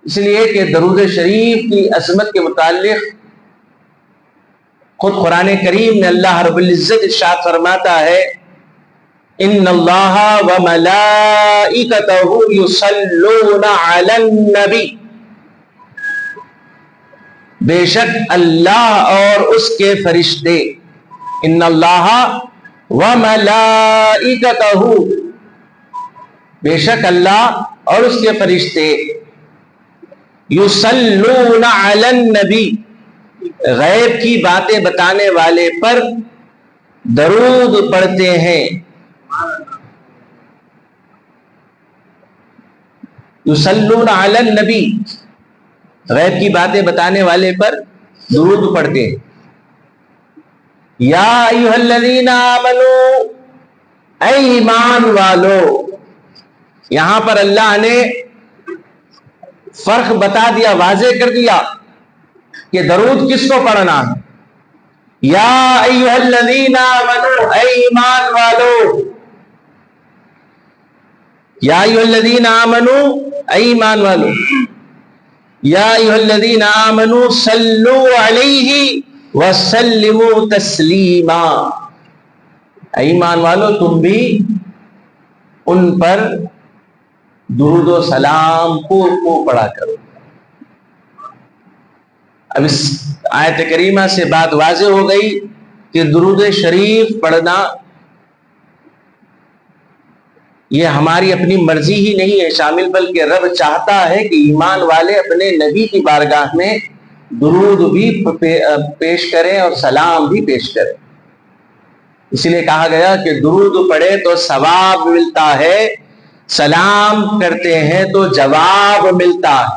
اس لیے کہ درود شریف کی عظمت کے متعلق خود قرآن کریم میں اللہ رب العزت ارشاد فرماتا ہے ان اللہ وملائکتہ یصلون علی النبی، بے شک اللہ اور اس کے فرشتے، ان اللہ وملائکتہ، بے شک اللہ اور اس کے فرشتے، یصلون علی النبی، غیب کی باتیں بتانے والے پر درود پڑھتے ہیں، یصلون علی النبی، غیب کی باتیں بتانے والے پر درود پڑھتے ہیں۔ یا ایھا الذین آمنوا، اے ایمان والو، یہاں پر اللہ نے فرق بتا دیا، واضح کر دیا کہ درود کس کو پڑھنا ہے۔ یا ایھا الذین آمنوا، اے ایمان والو، یا ایھا الذین آمنوا، اے ایمان والو، یا ایھا الذین آمنوا صلوا علیہ وسلموا تسلیما، اے ایمان والو تم بھی ان پر درود و سلام کو پڑھا کرو۔ اب اس آیت کریمہ سے بات واضح ہو گئی کہ درود شریف پڑھنا یہ ہماری اپنی مرضی ہی نہیں ہے شامل، بلکہ رب چاہتا ہے کہ ایمان والے اپنے نبی کی بارگاہ میں درود بھی پیش کریں اور سلام بھی پیش کریں۔ اس لیے کہا گیا کہ درود پڑھے تو ثواب ملتا ہے، سلام کرتے ہیں تو جواب ملتا ہے۔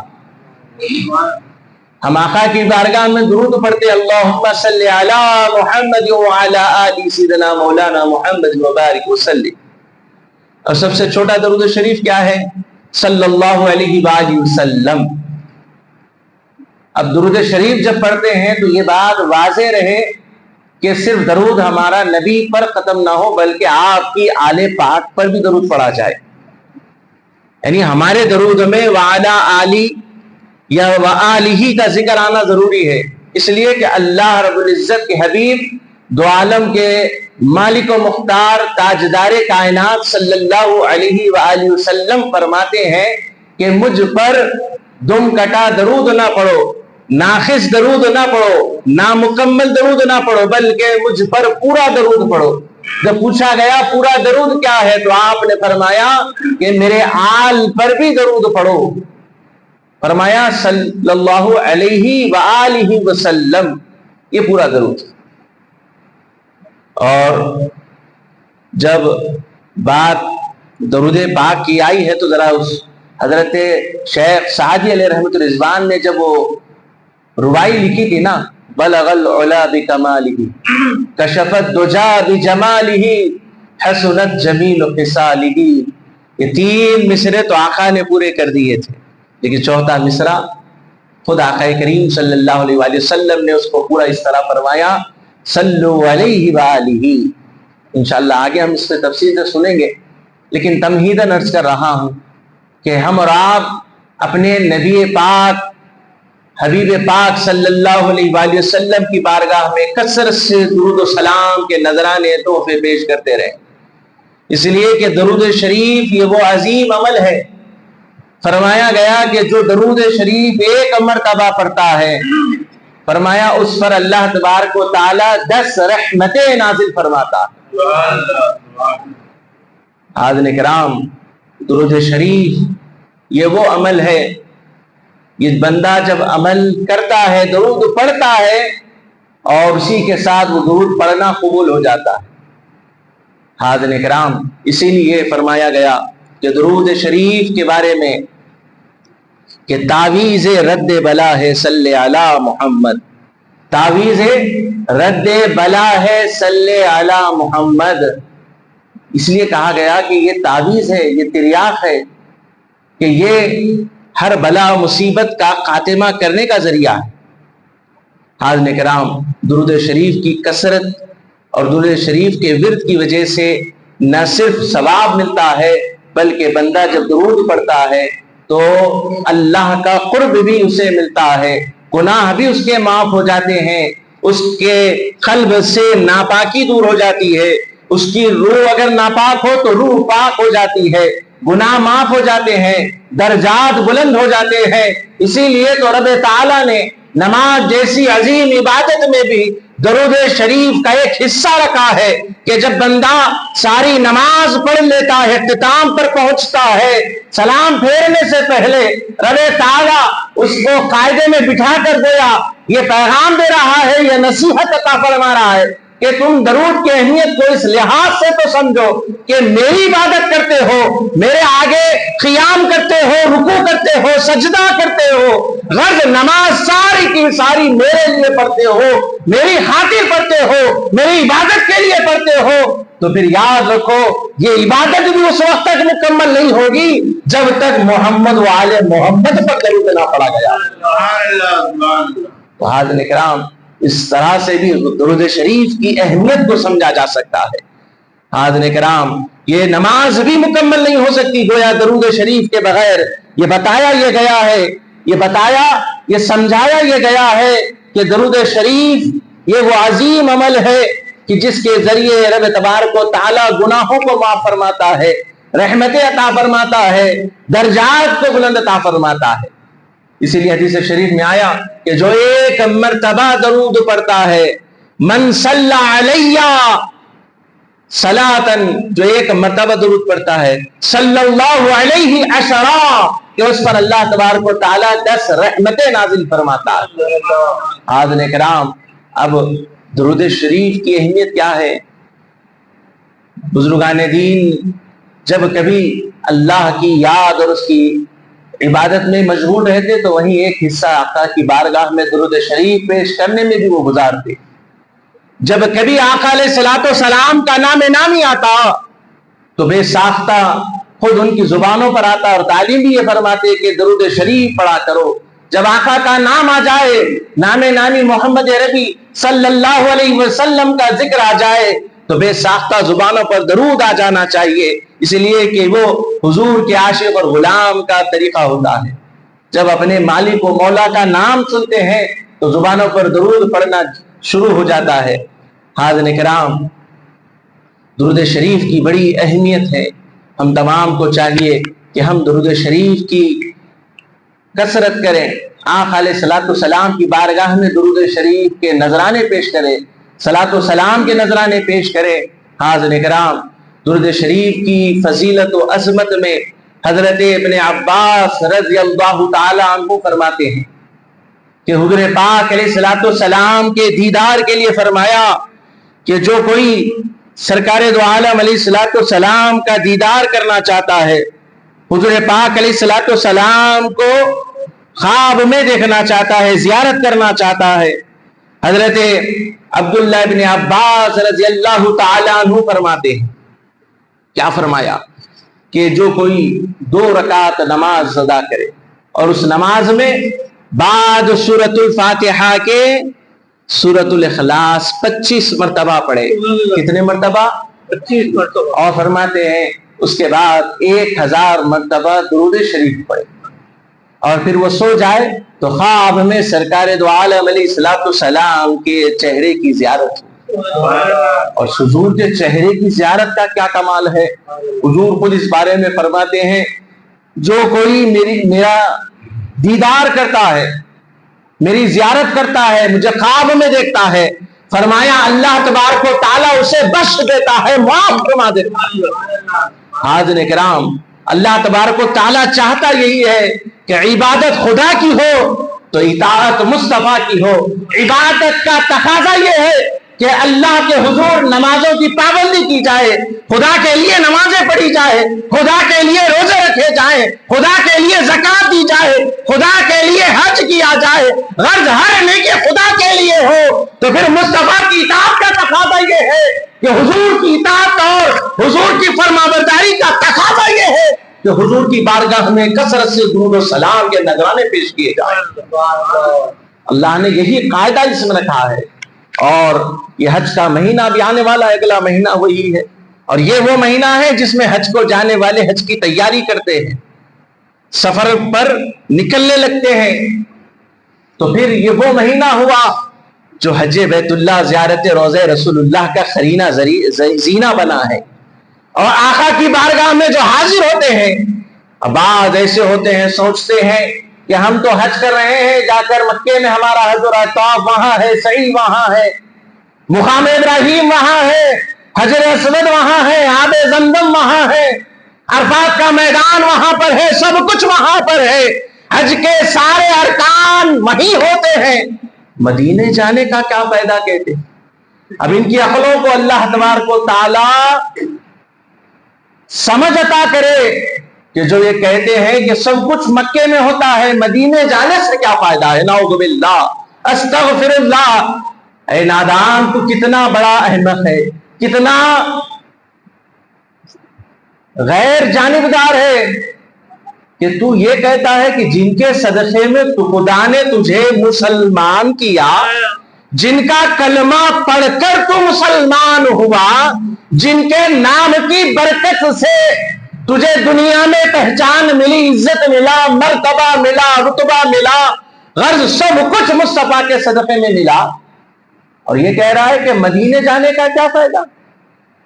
ہم آقا کی بارگاہ میں درود پڑھتے ہیں، اللہم صلی علی محمد وعلی آل سیدنا مولانا محمد وبارک وسلم۔ اور سب سے چھوٹا درود شریف کیا ہے؟ صلی اللہ علیہ وآلہ وسلم۔ اب درود شریف جب پڑھتے ہیں تو یہ بات واضح رہے کہ صرف درود ہمارا نبی پر ختم نہ ہو، بلکہ آپ کی آل پاک پر بھی درود پڑھا جائے۔ یعنی ہمارے درود میں وعلی آلی یا وآلہ کا ذکر آنا ضروری ہے، اس لیے کہ اللہ رب العزت کے حبیب دو عالم کے مالک و مختار تاجدار کائنات صلی اللہ علیہ وآلہ وسلم فرماتے ہیں کہ مجھ پر دم کٹا درود نہ پڑھو، ناقص درود نہ پڑھو، نامکمل درود نہ پڑھو، بلکہ مجھ پر پورا درود پڑھو۔ جب پوچھا گیا پورا درود کیا ہے تو آپ نے فرمایا کہ میرے آل پر بھی درود پڑھو، فرمایا صلی اللہ علیہ وآلہ وسلم، یہ پورا درود۔ اور جب بات درود پاک کی آئی ہے تو ذرا اس حضرت شیخ سعدی علیہ رحمۃ الرضوان نے جب وہ ربائی لکھی تھی نا، بلغ العلا بکمالہ کشف الدجا بجمالہ حسنت جمیل خصالہ، یہ تین مصرے تو آقا نے پورے کر دیے تھے، لیکن چوتھا مصرع خود آقا کریم صلی اللہ علیہ وآلہ وسلم نے اس کو پورا اس طرح فرمایا صلو علیہ وآلہ۔ انشاءاللہ آگے ہم اس پہ تفصیل سے سنیں گے، لیکن تمہیداً عرض کر رہا ہوں کہ ہم اور آپ اپنے نبی پاک حبیب پاک صلی اللہ علیہ وآلہ وسلم کی بارگاہ میں کثرت سے درود و سلام کے نذرانے تحفے پیش کرتے رہے، اس لیے کہ درود شریف یہ وہ عظیم عمل ہے۔ فرمایا گیا کہ جو درود شریف ایک مرتبہ پڑھتا ہے، فرمایا اس پر اللہ تبارک و تعالی 10 رحمتیں نازل فرماتا ہے۔ حاضرین کرام، درود شریف یہ وہ عمل ہے، یہ بندہ جب عمل کرتا ہے، درود پڑھتا ہے، اور اسی کے ساتھ وہ درود پڑھنا قبول ہو جاتا ہے۔ حاضرین کرام، اسی لیے فرمایا گیا کہ درود شریف کے بارے میں کہ تعویذ رد بلا ہے صلی علی محمد، تعویذ رد بلا ہے صلی علی محمد، اس لیے کہا گیا کہ یہ تعویذ ہے، یہ تریاق ہے کہ یہ ہر بلا و مصیبت کا خاتمہ کرنے کا ذریعہ ہے۔ حاضرین کرام، درود شریف کی کثرت اور درود شریف کے ورد کی وجہ سے نہ صرف ثواب ملتا ہے، بلکہ بندہ جب درود پڑھتا ہے تو اللہ کا قرب بھی اسے ملتا ہے، گناہ بھی اس کے معاف ہو جاتے ہیں، اس کے قلب سے ناپاکی دور ہو جاتی ہے، اس کی روح اگر ناپاک ہو تو روح پاک ہو جاتی ہے، گناہ معاف ہو جاتے ہیں، درجات بلند ہو جاتے ہیں۔ اسی لیے تو رب تعالیٰ نے نماز جیسی عظیم عبادت میں بھی درود شریف کا ایک حصہ رکھا ہے کہ جب بندہ ساری نماز پڑھ لیتا ہے، اختتام پر پہنچتا ہے، سلام پھیرنے سے پہلے رب تعالیٰ اس کو قاعدے میں بٹھا کر دیا، یہ پیغام دے رہا ہے، یہ نصیحت عطا فرما رہا ہے کہ تم درود کی اہمیت کو اس لحاظ سے تو سمجھو کہ میری عبادت کرتے ہو، میرے آگے قیام کرتے ہو، رکوع کرتے ہو، سجدہ کرتے ہو، غرض نماز ساری کی ساری میرے لیے پڑھتے ہو، میری خاطر پڑھتے ہو، میری عبادت کے لیے پڑھتے ہو، تو پھر یاد رکھو یہ عبادت بھی اس وقت تک مکمل نہیں ہوگی جب تک محمد و آل محمد پر درود نہ پڑھا گیا۔ تو حاضرین کرام، اس طرح سے بھی درود شریف کی اہمیت کو سمجھا جا سکتا ہے۔ حاضرین کرام، یہ نماز بھی مکمل نہیں ہو سکتی گویا درود شریف کے بغیر۔ یہ بتایا یہ سمجھایا یہ گیا ہے کہ درود شریف یہ وہ عظیم عمل ہے کہ جس کے ذریعے رب تبارک و تعالی گناہوں کو معاف فرماتا ہے، رحمتیں عطا فرماتا ہے، درجات کو بلند عطا فرماتا ہے۔ اسی لیے حدیث شریف میں آیا کہ جو ایک مرتبہ درود پڑھتا ہے، من صلی علیہ صلاۃً، جو ایک مرتبہ درود پڑھتا ہے، صلی اللہ علیہ عشرا، کہ اس پر اللہ تبارک و تعالیٰ 10 رحمتیں نازل فرماتا ہے۔ حاضرین کرام، اب درود شریف کی اہمیت کیا ہے؟ بزرگان دین جب کبھی اللہ کی یاد اور اس کی عبادت میں مشغول رہتے تو وہیں ایک حصہ آقا کی بارگاہ میں درود شریف پیش کرنے میں بھی وہ گزارتے۔ جب کبھی آقا علیہ الصلوۃ والسلام کا نام نامی آتا تو بے ساختہ خود ان کی زبانوں پر آتا، اور تعلیم بھی یہ فرماتے کہ درود شریف پڑھا کرو۔ جب آقا کا نام آ جائے، نام نامی محمد عربی صلی اللہ علیہ وسلم کا ذکر آ جائے تو بے ساختہ زبانوں پر درود آ جانا چاہیے، اس لیے کہ وہ حضور کے عاشق اور غلام کا طریقہ ہوتا ہے۔ جب اپنے مالک و مولا کا نام سنتے ہیں تو زبانوں پر درود پڑھنا شروع ہو جاتا ہے۔ حاضرین کرام، درود شریف کی بڑی اہمیت ہے۔ ہم تمام کو چاہیے کہ ہم درود شریف کی کثرت کریں، آقا علیہ الصلوۃ والسلام کی بارگاہ میں درود شریف کے نذرانے پیش کریں، صلاۃ و سلام کے نذرانے پیش کریں۔ حاضرین کرام، درود شریف کی فضیلت و عظمت میں حضرت ابن عباس رضی اللہ تعالی عنہ فرماتے ہیں کہ حضور پاک علیہ الصلوۃ والسلام کے دیدار کے لیے فرمایا کہ جو کوئی سرکار دو عالم علیہ الصلوۃ والسلام کا دیدار کرنا چاہتا ہے، حضور پاک علیہ الصلوۃ والسلام کو خواب میں دیکھنا چاہتا ہے، زیارت کرنا چاہتا ہے، حضرت عبداللہ ابن عباس رضی اللہ تعالی عنہ فرماتے ہیں، کیا فرمایا کہ جو کوئی 2 رکعت نماز ادا کرے اور اس نماز میں بعد سورۃ الفاتحہ کے سورۃ الاخلاص 25 مرتبہ پڑھے۔ کتنے مرتبہ؟ 25 مرتبہ۔ اور فرماتے ہیں اس کے بعد 1000 مرتبہ درود شریف پڑھے اور پھر وہ سو جائے تو خواب میں سرکار دو عالم علیہ الصلوۃ والسلام کے چہرے کی زیارت ہو۔ اور حضور کے چہرے کی زیارت کا کیا کمال ہے، حضور خود اس بارے میں فرماتے ہیں جو کوئی میرا دیدار کرتا ہے، میری زیارت کرتا ہے، مجھے خواب میں دیکھتا ہے، فرمایا اللہ تبارک و تعالیٰ اسے بخش دیتا ہے، معاف فرما دیتا ہے۔ حاضرین کرام، اللہ تبارک و تعالیٰ چاہتا یہی ہے کہ عبادت خدا کی ہو تو اطاعت مصطفیٰ کی ہو۔ عبادت کا تقاضا یہ ہے کہ اللہ کے حضور نمازوں کی پابندی کی جائے، خدا کے لیے نمازیں پڑھی جائے، خدا کے لیے روزے رکھے جائیں، خدا کے لیے زکوٰۃ دی جائے، خدا کے لیے حج کیا جائے، غرض ہر نیکی خدا کے لیے ہو۔ تو پھر مصطفیٰ کی اطاعت کا تقاضا یہ ہے کہ حضور کی اطاعت اور حضور کی فرمانبرداری کا تقاضا یہ ہے کہ حضور کی بارگاہ میں کثرت سے درود و سلام کے نذرانے پیش کیے جائیں۔ اللہ نے یہی قاعدہ اس میں رکھا ہے، اور یہ حج کا مہینہ بھی آنے والا ہے، اگلا مہینہ وہی ہے، اور یہ وہ مہینہ ہے جس میں حج کو جانے والے حج کی تیاری کرتے ہیں۔ سفر پر نکلنے لگتے ہیں، تو پھر یہ وہ مہینہ ہوا جو حج بیت اللہ، زیارت روضہ رسول اللہ کا قرینہ زینہ بنا ہے۔ اور آقا کی بارگاہ میں جو حاضر ہوتے ہیں، بعض ایسے ہوتے ہیں سوچتے ہیں کہ ہم تو حج کر رہے ہیں، جا کر مکے میں ہمارا حج ہو رہا ہے، طواف وہاں ہے، سعی وہاں ہے، مقام ابراہیم وہاں ہے، حجر اسود وہاں ہے، آب زمزم وہاں ہے، عرفات کا میدان وہاں پر ہے، سب کچھ وہاں پر ہے، حج کے سارے ارکان وہیں ہوتے ہیں، مدینے جانے کا کیا فائدہ کہتے؟ اب ان کی عقلوں کو اللہ تبارک و تعالی سمجھ عطا کرے کہ جو یہ کہتے ہیں کہ سب کچھ مکے میں ہوتا ہے، مدینے جانے سے کیا فائدہ ہے؟ نعوذ باللہ، استغفر اللہ۔ اے نادان، تو کتنا بڑا احمق ہے، کتنا غیر جانبدار ہے کہ تو یہ کہتا ہے کہ جن کے صدقے میں خدا نے تجھے مسلمان کیا، جن کا کلمہ پڑھ کر تو مسلمان ہوا، جن کے نام کی برکت سے تجھے دنیا میں پہچان ملی، عزت ملا، مرتبہ ملا، رتبہ ملا، غرض سب کچھ مصطفیٰ کے صدقے میں ملا، اور یہ کہہ رہا ہے کہ مدینے جانے کا کیا فائدہ؟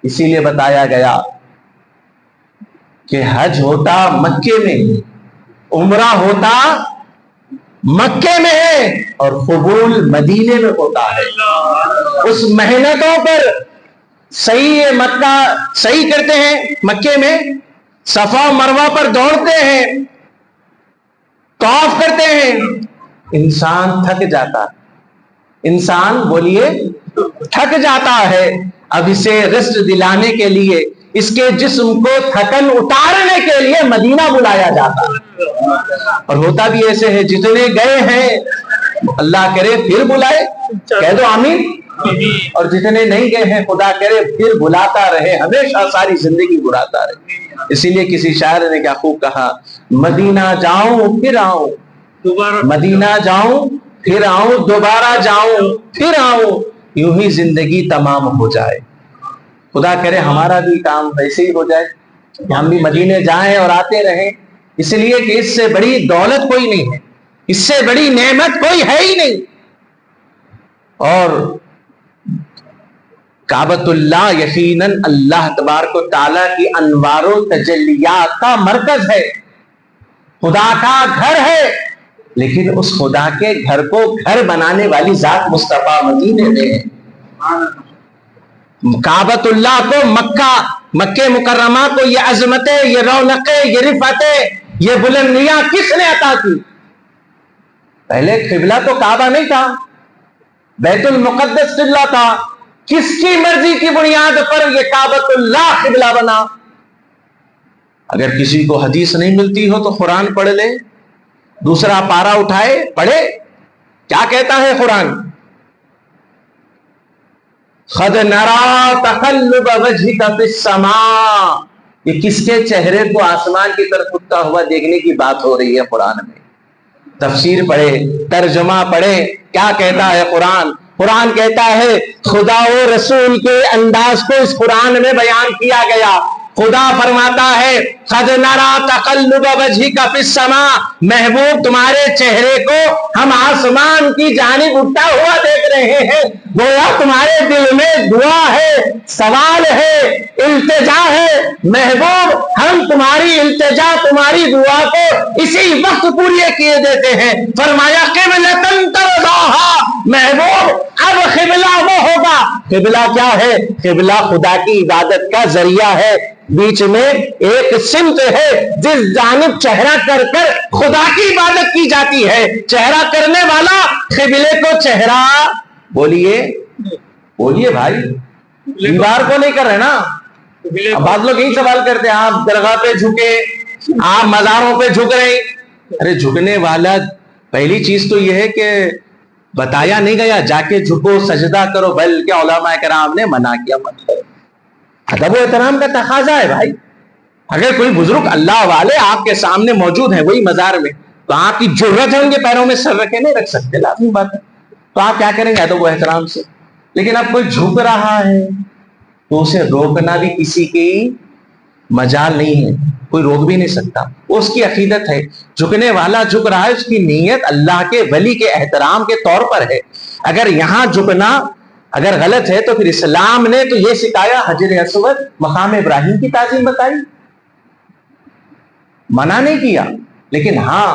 اسی لیے بتایا گیا کہ حج ہوتا مکے میں، عمرہ ہوتا مکے میں ہے، اور قبول مدینے میں ہوتا ہے۔ اس محنتوں پر صحیح مکہ صحیح کرتے ہیں، مکے میں صفا و مروہ پر دوڑتے ہیں، طواف کرتے ہیں، انسان تھک جاتا ہے، انسان بولیے تھک جاتا ہے۔ اب اسے رسٹ دلانے کے لیے، اس کے جسم کو تھکن اتارنے کے لیے مدینہ بلایا جاتا ہے، اور ہوتا بھی ایسے ہے، جتنے گئے ہیں اللہ کرے پھر بلائے، کہہ دو آمین، اور جتنے نہیں گئے ہیں خدا کرے پھر بلاتا رہے، ہمیشہ ساری زندگی بلاتا رہے۔ اسی لیے کسی شاعر نے کیا خوب کہا، مدینہ جاؤں پھر آؤں، مدینہ جاؤں پھر آؤں، دوبارہ جاؤں پھر آؤں، یوں ہی زندگی تمام ہو جائے۔ خدا کرے ہمارا بھی کام ویسے ہی ہو جائے کہ ہم بھی مدینے جائیں اور آتے رہیں، اس لیے کہ اس سے بڑی دولت کوئی نہیں ہے، اس سے بڑی نعمت کوئی ہے ہی نہیں۔ اور کعبۃ اللہ یقیناً اللہ تبارک و تعالیٰ کی انوار و تجلیات کا مرکز ہے، خدا کا گھر ہے، لیکن اس خدا کے گھر کو گھر بنانے والی ذات مصطفیٰ مدینے میں ہے۔ کعبۃ اللہ کو مکہ مکرمہ کو یہ عظمتیں، یہ رونقیں، یہ رفعتیں، یہ بلندیاں کس نے عطا کی؟ پہلے قبلہ تو کعبہ نہیں تھا، بیت المقدس قبلہ تھا، کس کی مرضی کی بنیاد پر یہ کعبۃ اللہ قبلہ بنا؟ اگر کسی کو حدیث نہیں ملتی ہو تو قرآن پڑھ لے، دوسرا پارا اٹھائے پڑھے، کیا کہتا ہے قرآن؟ قَدْ نَرَا تَقَلُّبَ وَجْهِكَ فِي السَّمَاءِ، یہ کس کے چہرے کو آسمان کی طرف اٹھتا ہوا دیکھنے کی بات ہو رہی ہے قرآن میں۔ تفسیر پڑھے، ترجمہ پڑھے، کیا کہتا ہے قرآن؟ قرآن کہتا ہے خدا و رسول کے انداز کو اس قرآن میں بیان کیا گیا۔ خدا فرماتا ہے قَدْ نَرَا تَقَلُّبَ وَجْهِكَ فِي السَّمَاءِ، محبوب تمہارے چہرے کو ہم آسمان کی جانب اٹھتا ہوا دیکھ رہے ہیں، گویا تمہارے دل میں دعا ہے، سوال ہے، التجا ہے۔ محبوب ہم تمہاری التجا، تمہاری دعا کو اسی وقت پوری کیے دیتے ہیں۔ فرمایا قِبْلَةً تَرْضَاهَا، محبوب اب قبلہ وہ ہوگا۔ قبلہ کیا ہے؟ قبلہ خدا کی عبادت کا ذریعہ ہے، بیچ میں ایک سمت ہے جس جانب چہرہ کر کر خدا کی عبادت کی جاتی ہے۔ چہرہ کرنے والا قبلے کو چہرہ بولیے بھائی، دیوار کو نہیں کر رہے نا۔ بعض لوگ یہی سوال کرتے ہیں، آپ درگاہ پہ جھکے، آپ مزاروں پہ جھک رہے ہیں۔ ارے جھکنے والا پہلی چیز تو یہ ہے کہ بتایا نہیں گیا جا کے جھکو سجدہ کرو، بلکہ علماء کرام نے منع کیا مت کرو۔ ادب و احترام کا تقاضا ہے بھائی۔ اگر کوئی بزرگ اللہ والے آپ کے سامنے موجود ہیں وہی مزار میں، تو آپ کی جرت ہے ان کے پیروں میں سر رکھے، نہیں رکھ سکتے، لازمی بات ہے، تو آپ کیا کریں گے ادب و احترام سے۔ لیکن اب کوئی جھک رہا ہے تو اسے روکنا بھی کسی کی مجال نہیں ہے۔ کوئی روک بھی نہیں سکتا. وہ اس کی عقیدت ہے. جھکنے والا جھک رہا ہے, اس کی نیت اللہ کے ولی کے احترام کے طور پر ہے. اگر یہاں جھکنا اگر غلط ہے تو پھر اسلام نے تو یہ سکھایا, حجر اسود مقام ابراہیم کی تعظیم بتائی, منع نہیں کیا. لیکن ہاں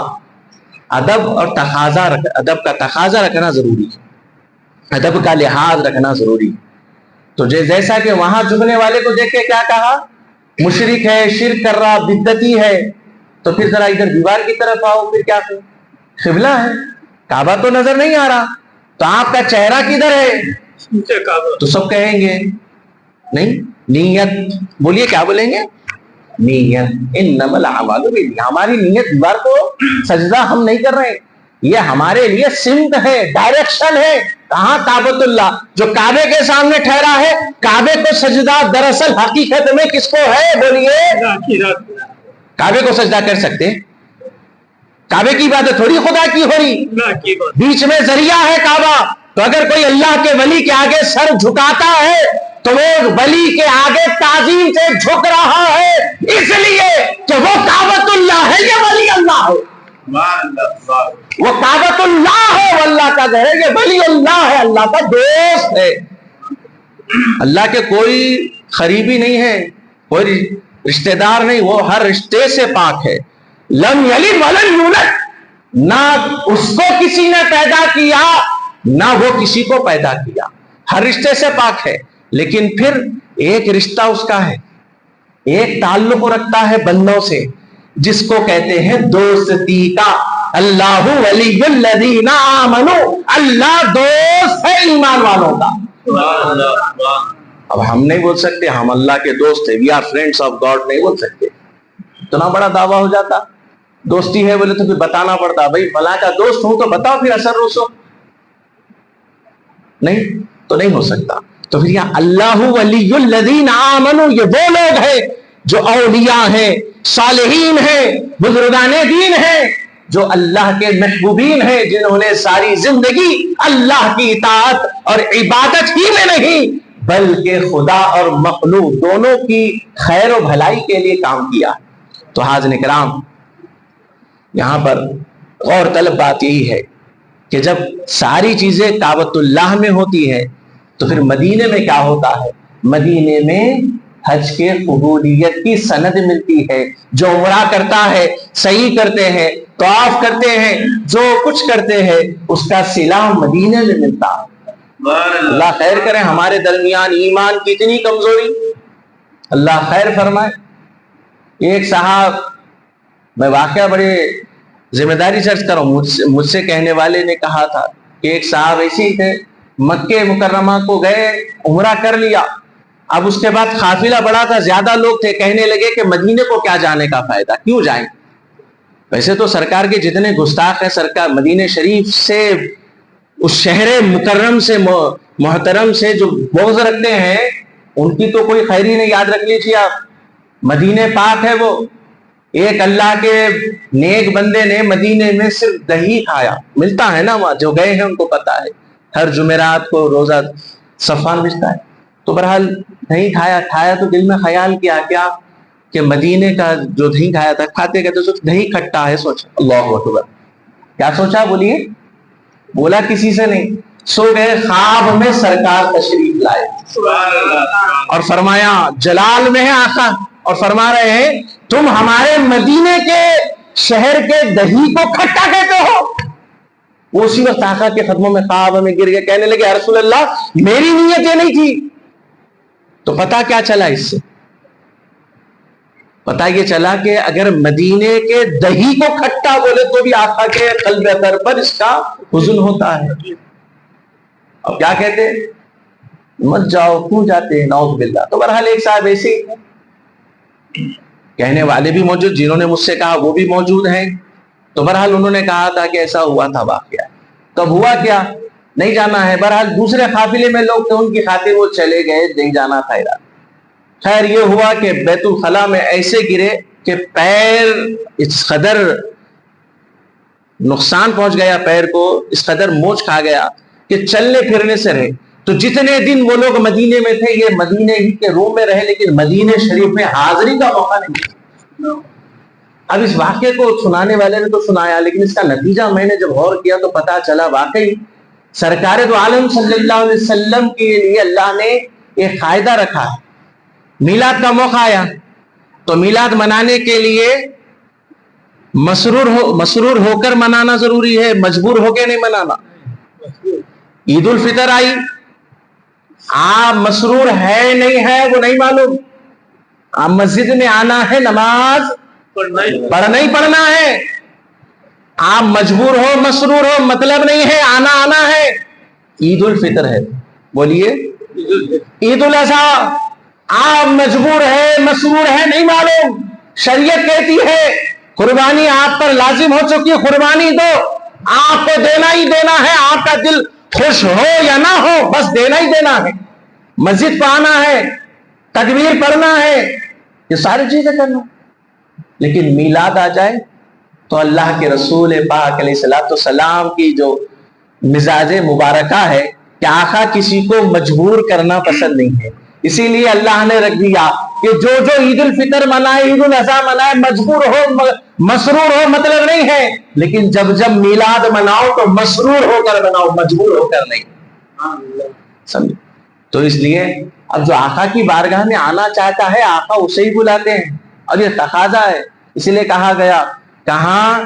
ادب اور تقاضا, ادب کا تقاضا رکھنا ضروری ہے, ادب کا لحاظ رکھنا ضروری ہے. تو جیسا کہ وہاں جھکنے والے کو دیکھ کے کیا کہا, مشرک ہے, شرک کر رہا, بدعتی ہے. تو پھر ذرا ادھر دیوار کی طرف آؤ, پھر کیا کرو, قبلہ ہے, کعبہ تو نظر نہیں آ رہا, تو آپ کا چہرہ کدھر ہے؟ تو سب کہیں گے نہیں, نیت بولیے, کیا بولیں گے؟ نیت. انما الاعمال بالنیات. ہماری نیت دیوار کو سجدہ ہم نہیں کر رہے, یہ ہمارے لیے سمت ہے, ڈائریکشن ہے. کہاں؟ کعبۃ اللہ, جو کعبے کے سامنے ٹھہرا ہے. کعبے کو سجدہ دراصل حقیقت میں کس کو ہے؟ بولیے. کعبے کو سجدہ کر سکتے؟ کعبے کی عبادت تھوڑی خدا کی ہو رہی, بیچ میں ذریعہ ہے کعبہ. تو اگر کوئی اللہ کے ولی کے آگے سر جھکاتا ہے تو وہ ولی کے آگے تعظیم سے جھک رہا ہے, اس لیے کہ وہ کعبۃ اللہ ہے, یہ ولی اللہ ہے. وہ کعبۃ اللہ ہے, وہ اللہ کا گھر ہے, یہ ولی اللہ ہے, اللہ کا دوست ہے. اللہ کے کوئی قریبی نہیں ہے, کوئی رشتہ دار نہیں, وہ ہر رشتے سے پاک ہے. لم یلد ولم یولد, نہ اس کو کسی نے پیدا کیا نہ وہ کسی کو پیدا کیا, ہر رشتے سے پاک ہے. لیکن پھر ایک رشتہ اس کا ہے, ایک تعلق رکھتا ہے بندوں سے, جس کو کہتے ہیں دوستی کا. اللہ ولی الذین آمنوا, اللہ دوست ہے ایمان والوں کا. اب ہم نہیں بول سکتے ہم اللہ کے دوست ہیں, we are friends of God, نہیں بول سکتے. اتنا بڑا دعویٰ ہو جاتا. دوستی ہے بولے تو پھر بتانا پڑتا, بھائی فلاں کا دوست ہوں تو بتاؤ, پھر اثر روسو. نہیں تو نہیں ہو سکتا. تو پھر یہ اللہ ولی الذین آمنوا, یہ وہ لوگ ہیں جو اولیاء ہیں, صالحین ہیں, بزرگان دین ہیں, جو اللہ کے محبوبین ہیں, جنہوں نے ساری زندگی اللہ کی اطاعت اور عبادت ہی میں نہیں بلکہ خدا اور مخلوق دونوں کی خیر و بھلائی کے لیے کام کیا. تو حاضرین کرام, یہاں پر غور طلب بات یہی ہے کہ جب ساری چیزیں کعبۃ اللہ میں ہوتی ہے تو پھر مدینے میں کیا ہوتا ہے؟ مدینے میں حج کے قبولیت کی سند ملتی ہے. جو عمرہ کرتا ہے, صحیح کرتے ہیں, طواف کرتے ہیں, جو کچھ کرتے ہیں, اس کا صلہ مدینے میں ملتا ہے. اللہ خیر کرے. ہمارے درمیان ایمان کی اتنی کمزوری, اللہ خیر فرمائے. ایک صاحب, میں واقعہ بڑے ذمہ داری سے عرض کروں, مجھ سے کہنے والے نے کہا تھا کہ ایک صاحب ایسے ہی تھے, مکہ مکرمہ کو گئے, عمرہ کر لیا, اب اس کے بعد قافلہ بڑا تھا, زیادہ لوگ تھے, کہنے لگے کہ مدینے کو کیا جانے کا فائدہ, کیوں جائیں. ویسے تو سرکار کے جتنے گستاخ ہیں, سرکار مدینہ شریف سے, اس شہر مکرم سے, محترم سے جو بغض رکھتے ہیں, ان کی تو کوئی خیر ہی نہیں. یاد رکھ لیجیے آپ, مدینہ پاک ہے وہ. ایک اللہ کے نیک بندے نے مدینے میں صرف دہی کھایا, ملتا ہے نا وہاں, جو گئے ہیں ان کو پتا ہے, ہر جمعرات کو روزہ صفان ملتا ہے. تو بہرحال دہی کھایا تو دل میں خیال کیا کیا کہ مدینے کا جو دہی کھایا تھا, کھاتے کہتے سوچ دہی کھٹا ہے, سوچا اللہ اکبر, کیا سوچا بولیے؟ بولا کسی سے نہیں, سو گئے, خواب میں سرکار تشریف لائے اور فرمایا جلال میں ہے آقا, اور فرما رہے ہیں تم ہمارے مدینے کے شہر کے دہی کو کھٹا کہتے ہو. وہ اسی وقت آقا کے قدموں میں خواب میں گر گئے, کہنے لگے رسول اللہ میری نیت یہ نہیں تھی. تو پتا کیا چلا اس سے؟ پتا یہ چلا کہ اگر مدینے کے دہی کو کھٹا بولے تو بھی آقا کے قلب اثر پر اس کا حزن ہوتا ہے. اب کیا کہتے, مت جاؤ, کیوں جاتے ہیں, نعوذ باللہ. تو بہرحال ایک صاحب ایسے ہی, کہنے والے بھی موجود, جنہوں نے مجھ سے کہا وہ بھی موجود ہیں. تو بہرحال انہوں نے کہا تھا کہ ایسا ہوا تھا واقعہ. کب ہوا کیا نہیں جانا ہے. بہرحال دوسرے قافلے میں لوگ تھے, ان کی خاطر وہ چلے گئے, نہیں جانا تھا ارادہ. خیر یہ ہوا کہ بیت الخلا میں ایسے گرے کہ پیر اس قدر نقصان پہنچ گیا, پیر کو اس قدر موچ کھا گیا کہ چلنے پھرنے سے رہے. تو جتنے دن وہ لوگ مدینے میں تھے, یہ مدینے ہی کے روم میں رہے, لیکن مدینے شریف میں حاضری کا موقع نہیں. اب اس واقعے کو سنانے والے نے تو سنایا، لیکن اس کا نتیجہ میں نے جب غور کیا تو پتا چلا واقعی سرکار دو عالم صلی اللہ علیہ وسلم کے لیے اللہ نے ایک قاعدہ رکھا ہے۔ میلاد کا موقع آیا تو میلاد منانے کے لیے مسرور ہو کر منانا ضروری ہے، مجبور ہو کے نہیں منانا۔ عید الفطر آئی، آپ مسرور ہے نہیں ہے وہ نہیں معلوم، آپ مسجد میں آنا ہے، نماز پڑھنا ہی پڑھنا ہے، آپ مجبور ہو مسرور ہو مطلب نہیں ہے، آنا ہے۔ عید الفطر ہے، بولیے عید الاضحیٰ، آپ مجبور ہے مسرور ہے نہیں معلوم، شریعت کہتی ہے قربانی آپ پر لازم ہو چکی ہے، قربانی دو، آپ کو دینا ہی دینا ہے، آپ کا دل خوش ہو یا نہ ہو بس دینا ہی دینا ہے، مسجد کو آنا ہے، تکبیر پڑھنا ہے، یہ ساری چیزیں کرنا۔ لیکن میلاد آ جائے تو اللہ کے رسول پاک علیہ السلام کی جو مزاج مبارکہ ہے کہ آقا کسی کو مجبور کرنا پسند نہیں ہے، اسی لیے اللہ نے رکھ دیا کہ جو عید الفطر منائے، عید الاضحیٰ منائے، مجبور ہو مسرور ہو مطلب نہیں ہے، لیکن جب میلاد مناؤ تو مسرور ہو کر مناؤ، مجبور ہو کر نہیں، سمجھے؟ تو اس لیے اب جو آقا کی بارگاہ میں آنا چاہتا ہے آقا اسے ہی بلاتے ہیں، اور یہ تقاضا ہے، اسی لیے کہا گیا کہاں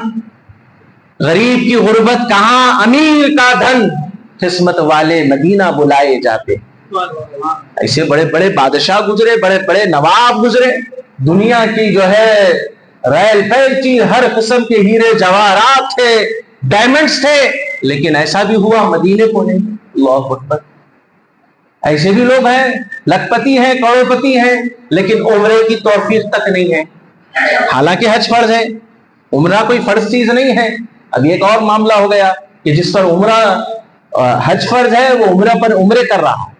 غریب کی غربت، کہاں امیر کا دھن، قسمت والے مدینہ بلائے جاتے۔ ایسے بڑے بڑے بادشاہ گزرے، بڑے بڑے نواب گزرے، دنیا کی جو ہے ریل پیل چیز، ہر قسم کے ہیرے جواہرات تھے، ڈائمنڈز تھے، لیکن ایسا بھی ہوا مدینے کو نہیں۔ اللہ اکبر، ایسے بھی لوگ ہیں لکھپتی ہیں، کروڑپتی ہیں، لیکن عمرے کی توفیق تک نہیں ہے، حالانکہ حج فرض ہے، عمرہ کوئی فرض چیز نہیں ہے۔ اب ایک اور معاملہ ہو گیا کہ جس پر عمرہ حج فرض ہے وہ عمرہ پر عمرے کر رہا ہے،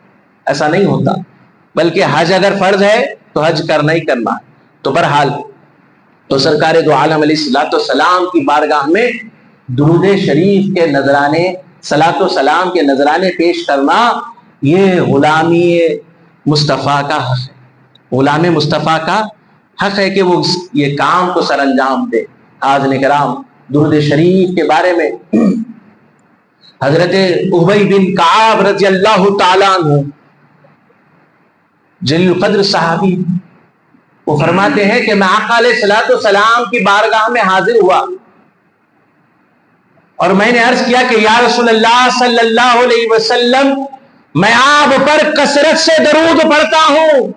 ایسا نہیں ہوتا، بلکہ حج اگر فرض ہے تو حج کرنا ہی کرنا ہے۔ تو بہرحال تو سرکار دو عالم علیہ السلام کی بارگاہ میں درود شریف کے نذرانے، صلاۃ و سلام کے نذرانے پیش کرنا، یہ غلامی مصطفیٰ کا حق ہے، غلام مصطفیٰ کا حق ہے کہ وہ یہ کام کو سر انجام دے۔ حاضرین کرام، درود شریف کے بارے میں حضرت ابی بن کعب رضی اللہ تعالیٰ عنہ جلیل القدر صحابی، وہ فرماتے ہیں کہ میں آقا علیہ السلام کی بارگاہ میں حاضر ہوا اور میں نے عرض کیا کہ یا رسول اللہ صلی اللہ علیہ وسلم، میں آپ پر کثرت سے درود پڑھتا ہوں۔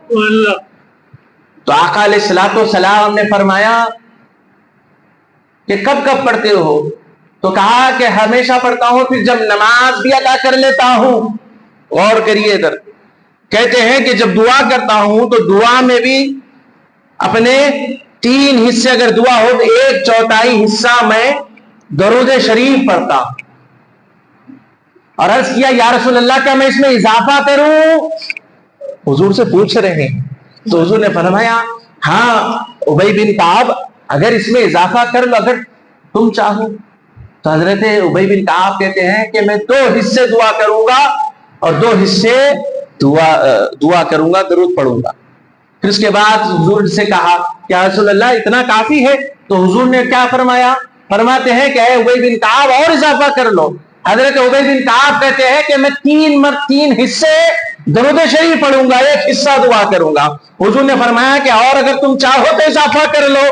تو آقا علیہ السلام نے فرمایا کہ کب کب پڑھتے ہو؟ تو کہا کہ ہمیشہ پڑھتا ہوں، پھر جب نماز بھی ادا کر لیتا ہوں۔ غور کریے ادھر، کہتے ہیں کہ جب دعا کرتا ہوں تو دعا میں بھی اپنے 3 حصے اگر دعا ہو تو 1/4 حصہ میں درود شریف پڑھتا ہوں۔ اور عرض کیا یا رسول اللہ کیا میں اس میں اضافہ کروں؟ حضور سے پوچھ رہے ہیں، تو حضور نے فرمایا ہاں ابی بن کعب، اگر اس میں اضافہ کر لو اگر تم چاہو۔ تو حضرت ابی بن کعب کہتے ہیں کہ میں 2 حصے دعا کروں گا اور 2 حصے دعا کروں گا، درود پڑھوں گا۔ پھر اس کے بعد حضور سے کہا کہ یا رسول اللہ اتنا کافی ہے؟ تو حضور نے کیا فرمایا؟ فرماتے ہیں کہ اے ابی بن کعب اور اضافہ کر لو۔ حضرت ابی بن کعب کہتے ہیں کہ میں 3 حصے درود شریف پڑھوں گا، 1 حصہ دعا کروں گا۔ حضور نے فرمایا کہ اور اگر تم چاہو تو اضافہ کر لو۔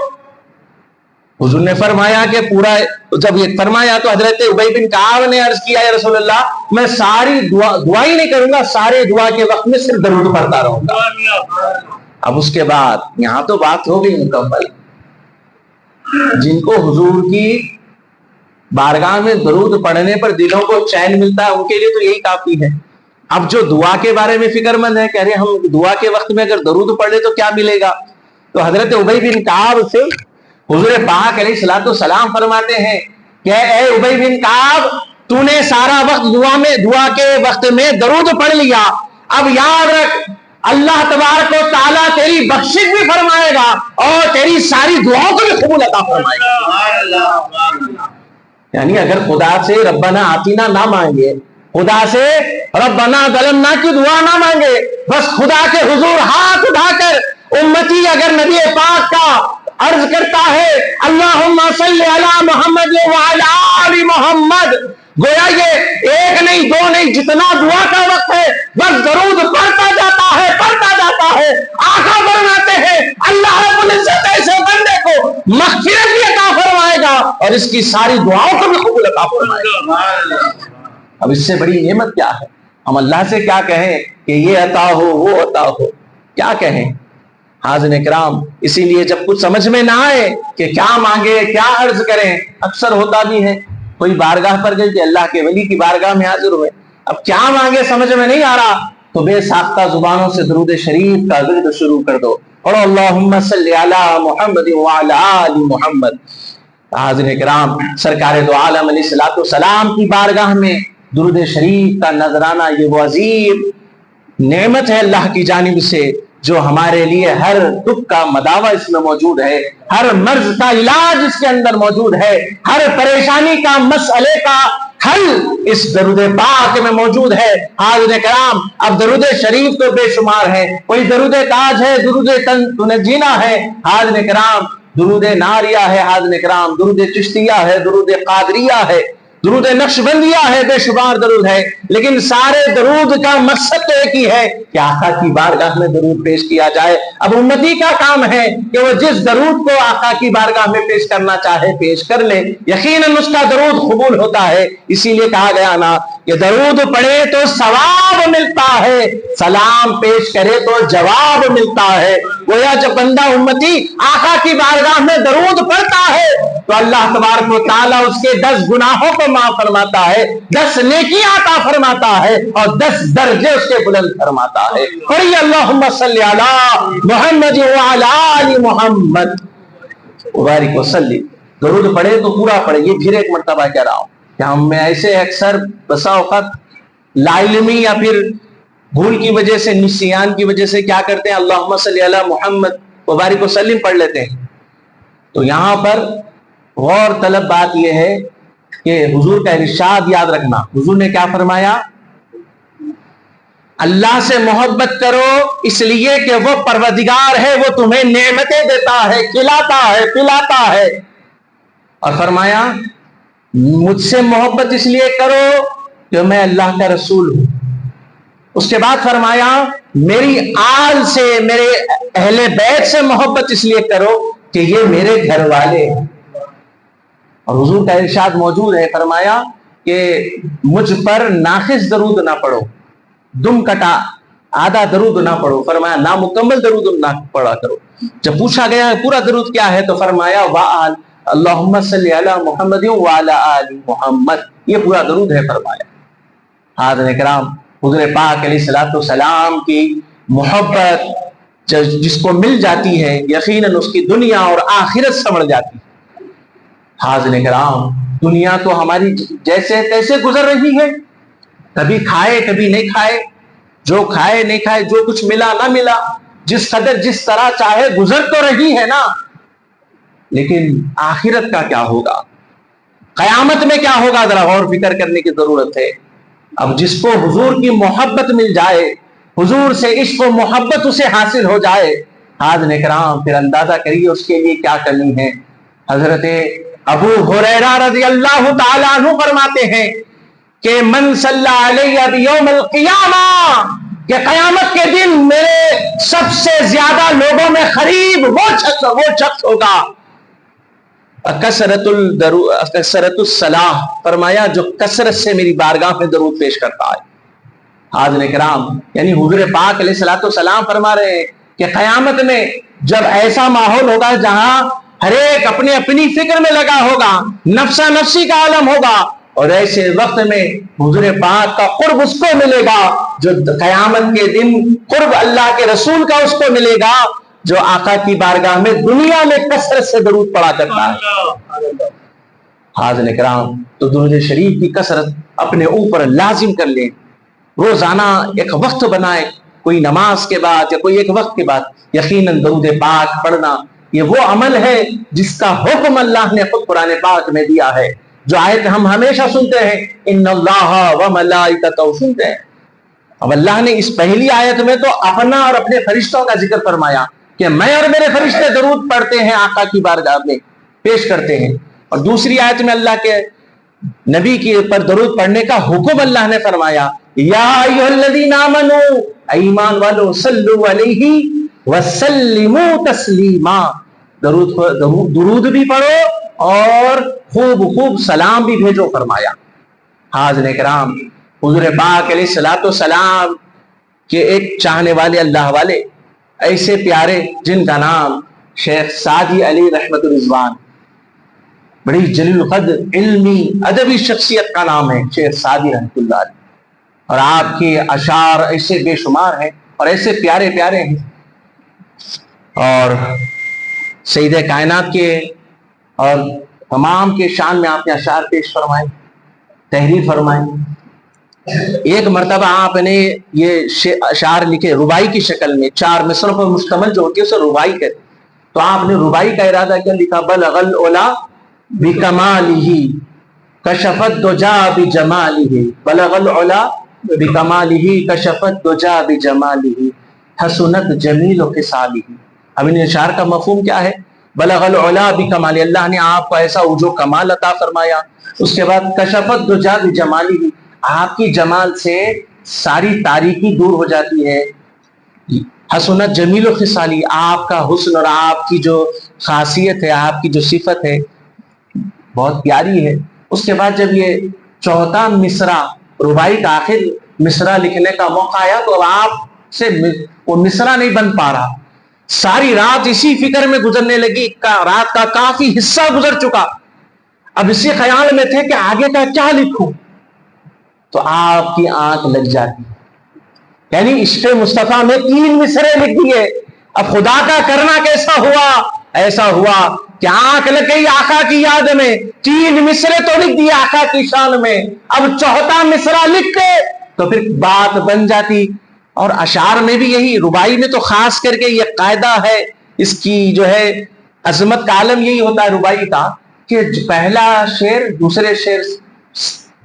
حضور نے فرمایا کہ پورا، جب یہ فرمایا تو حضرت ابی بن کعب نے عرض کیا یا رسول اللہ میں ساری دعا ہی نہیں کروں گا، سارے دعا کے وقت میں صرف درود پڑھتا رہوں گا۔ اب اس کے بعد یہاں تو بات ہو گئی مکمل، جن کو حضور کی بارگاہ میں درود پڑھنے پر دلوں کو چین ملتا ہے ان کے لیے تو یہی کافی ہے۔ اب جو دعا کے بارے میں فکر مند ہے، کہہ رہے ہم دعا کے وقت میں اگر درود پڑھ لے تو کیا ملے گا؟ تو حضرت ابی بن کعب سے حضور پاک علیہ السلام فرماتے ہیں کہ اے ابی بن کعب، تو نے سارا وقت دعا کے وقت میں درود پڑھ لیا، اب یاد رکھ اللہ تبارک و تعالیٰ تیری بخشش بھی فرمائے گا اور تیری ساری دعاؤں کو بھی قبول عطا فرمائے گا۔ یعنی اگر خدا سے ربنا آتینا نہ مانگے، خدا سے ربنا ظلمنا کی دعا نہ مانگے، بس خدا کے حضور ہاتھ اٹھا کر امتی اگر نبی پاک کا عرض کرتا ہے اللہم صلی علی محمد وعلی آل محمد. گویا یہ ایک نہیں دو نہیں جتنا دعا کا وقت ہے بس درود پڑھتا جاتا ہے پڑھتا جاتا ہے. آقا فرماتے ہیں اللہ رب العزت ایسے بندے کو مغفرت بھی عطا فرمائے گا اور اس کی ساری دعاؤں کو بھی قبول عطا فرمائے گا. اب اس سے بڑی نعمت کیا ہے؟ ہم اللہ سے کیا کہیں کہ یہ عطا ہو وہ عطا ہو، کیا کہیں؟ حاضرین کرام، اسی لیے جب کچھ سمجھ میں نہ آئے کہ کیا مانگے کیا عرض کریں، اکثر ہوتا بھی ہے کوئی بارگاہ پر گئے کہ اللہ کے ولی کی بارگاہ میں حاضر ہوئے، اب کیا مانگے سمجھ میں نہیں آ رہا تو بے ساختہ زبانوں سے درود شریف کا ذکر شروع کر دو، پڑھو اللہم صلی علی محمد وعلی آل محمد. حاضرین کرام، سرکار دو عالم علیہ الصلوۃ والسلام کی بارگاہ میں درود شریف کا نذرانہ یہ وہ عظیم نعمت ہے اللہ کی جانب سے جو ہمارے لیے ہر دکھ کا مداوع اس میں موجود ہے، ہر مرض کا علاج اس کے اندر موجود ہے، ہر پریشانی کا مسئلے کا حل اس درود پاک میں موجود ہے. حاضرین کرام، اب درود شریف تو بے شمار ہے، کوئی درود تاج ہے، درود تنجینا ہے، حاضرین کرام درود ناریہ ہے، حاضرین کرام درود چشتیہ ہے، درود قادریہ ہے، درود نقشبندیہ ہے، بے شمار درود ہے، لیکن سارے درود کا مقصد تو ایک ہی ہے کہ آقا کی بارگاہ میں درود پیش کیا جائے. اب امتی کا کام ہے کہ وہ جس درود کو آقا کی بارگاہ میں پیش کرنا چاہے پیش کر لے، یقیناً اس کا درود قبول ہوتا ہے. اسی لیے کہا گیا نا کہ درود پڑھے تو ثواب ملتا ہے، سلام پیش کرے تو جواب ملتا ہے. گویا جب بندہ امتی آقا کی بارگاہ میں درود پڑھتا ہے تو اللہ تبارک و تعالیٰ اس کے 10 گناہوں کو معاف فرماتا ہے، 10 نیکیاں عطا فرماتا ہے اور 10 درجے اس کے بلند فرماتا ہے. پڑھیے اللہم صلی علی محمد وعلی آل محمد وبارک وسلم. درود پڑھے تو پورا پڑھے. یہ پھر ایک مرتبہ کہہ رہا ہوں کہ ہم میں ایسے اکثر بسا اوقات لا علمی یا پھر بھول کی وجہ سے نسیان کی وجہ سے کیا کرتے ہیں اللہم صلی علی محمد وبارک وسلم پڑھ لیتے ہیں. تو یہاں پر غور طلب بات یہ ہے کہ حضور کا ارشاد یاد رکھنا. حضور نے کیا فرمایا؟ اللہ سے محبت کرو اس لیے کہ وہ پروردگار ہے، وہ تمہیں نعمتیں دیتا ہے، کھلاتا ہے، پلاتا ہے. اور فرمایا مجھ سے محبت اس لیے کرو کہ میں اللہ کا رسول ہوں. اس کے بعد فرمایا میری آل سے، میرے اہل بیت سے محبت اس لیے کرو کہ یہ میرے گھر والے ہیں. اور حضور کا ارشاد موجود ہے، فرمایا کہ مجھ پر ناقص درود نہ پڑھو، دم کٹا آدھا درود نہ پڑھو. فرمایا نامکمل درود نہ پڑھا کرو. جب پوچھا گیا پورا درود کیا ہے تو فرمایا وآل اللہم صلی علی محمد وعلی آل محمد، یہ پورا درود ہے فرمایا. حاضرین کرام، حضور پاک علیہ الصلوۃ والسلام کی محبت جس کو مل جاتی ہے یقیناً اس کی دنیا اور آخرت سنور جاتی ہے. حاضرین کرام، دنیا تو ہماری جیسے تیسے گزر رہی ہے، کبھی کھائے کبھی نہیں کھائے، جو کھائے نہیں کھائے، جو کچھ ملا نہ ملا، جس قدر جس طرح چاہے گزر تو رہی ہے نا. لیکن آخرت کا کیا ہوگا، قیامت میں کیا ہوگا، ذرا غور فکر کرنے کی ضرورت ہے. اب جس کو حضور کی محبت مل جائے، حضور سے عشق و محبت اسے حاصل ہو جائے، حاضرین کرام پھر اندازہ کریے اس کے لیے کیا کمی ہے. حضرت ابو ہریرہ رضی اللہ تعالیٰ عنہ فرماتے ہیں کہ من صلی علیہ بیوم القیامہ، کہ قیامت کے دن میرے سب سے زیادہ لوگوں میں قریب وہ شخص ہوگا کثرت الصلاۃ، فرمایا جو کثرت سے میری بارگاہ میں درود پیش کرتا ہے. حاضرین کرام، یعنی حضور پاک علیہ الصلوۃ والسلام فرما رہے ہیں کہ قیامت میں جب ایسا ماحول ہوگا جہاں ہر ایک اپنی اپنی فکر میں لگا ہوگا، نفسا نفسی کا عالم ہوگا، اور ایسے وقت میں حضور پاک کا قرب اس کو ملے گا جو قیامت کے دن قرب اللہ کے رسول کا اس کو ملے گا جو آقا کی بارگاہ میں دنیا میں کثرت سے درود پڑا کرتا ہے. حاضرین کرام، تو درود شریف کی کثرت اپنے اوپر لازم کر لیں. روزانہ ایک وقت بنائے، کوئی نماز کے بعد یا کوئی ایک وقت کے بعد یقیناً درود پاک پڑھنا یہ وہ عمل ہے جس کا حکم اللہ نے خود قرآن پاک میں دیا ہے. جو آیت ہم ہمیشہ سنتے ہیں ان اللہ و ملائکتہ، سنتے ہیں. اب اللہ نے اس پہلی آیت میں تو اپنا اور اپنے فرشتوں کا ذکر فرمایا، کہ میں اور میرے فرشتے درود پڑھتے ہیں آقا کی بارگاہ میں پیش کرتے ہیں. اور دوسری آیت میں اللہ کے نبی کے پر درود پڑھنے کا حکم اللہ نے فرمایا, یا ایھا الذین آمنو, ایمان والو, صلو علیہ وسلموا تسلیما, درود بھی پڑھو اور خوب خوب سلام بھی بھیجو فرمایا. حاضرین کرام, حضور پاک علیہ الصلوۃ والسلام کے ایک چاہنے والے اللہ والے ایسے پیارے جن کا نام شیخ سعدی علی رحمت الرضوان, بڑی جلیل القدر علمی ادبی شخصیت کا نام ہے شیخ سعدی رحمت اللہ علیہ, اور آپ کے اشعار ایسے بے شمار ہیں اور ایسے پیارے پیارے ہیں. اور سید کائنات کے اور تمام کے شان میں آپ نے اشعار پیش فرمائے, تحریر فرمائے. ایک مرتبہ آپ نے یہ اشعار لکھے ربائی کی شکل میں, 4 مصروں پر مشتمل جو ہوتی ہے اسے ربائی کہتے, تو آپ نے ربائی کا ارادہ کیا لکھا, بلغ العلا بکمالہ کشفت دجا بجمالہ, بلغ العلا بکمالہ کشفت دجا بجمالہ حسنت جمیل خصالہ. اب ان اشعار کا مفہوم کیا ہے؟ بلغ العلا بکمالہ, اللہ نے آپ کو ایسا عجو کمال عطا فرمایا. اس کے بعد کشفت دجا بجمالہ, آپ کی جمال سے ساری تاریکی دور ہو جاتی ہے. حسنت جمیل و خصالی, آپ کا حسن اور آپ کی جو خاصیت ہے, آپ کی جو صفت ہے بہت پیاری ہے. اس کے بعد جب یہ چوتھا مصرع ربائی کا آخر مصرع لکھنے کا موقع آیا تو اب آپ سے وہ مصرع نہیں بن پا رہا. ساری رات اسی فکر میں گزرنے لگی, رات کا کافی حصہ گزر چکا. اب اسی خیال میں تھے کہ آگے کا کیا لکھوں, تو آپ کی آنکھ لگ جاتی. یعنی عشق مصطفیٰ میں 3 مصرے لکھ دیے. اب خدا کا کرنا کیسا ہوا, ایسا ہوا کہ آنکھ لگ گئی آقا کی یاد میں. 3 مصرے تو لکھ دیے آقا کی شان میں, اب چوتھا مصرع لکھ کے تو پھر بات بن جاتی. اور اشعار میں بھی یہی, ربائی میں تو خاص کر کے یہ قاعدہ ہے, اس کی جو ہے عظمت کا عالم یہی ہوتا ہے ربائی کا, کہ پہلا شعر دوسرے شعر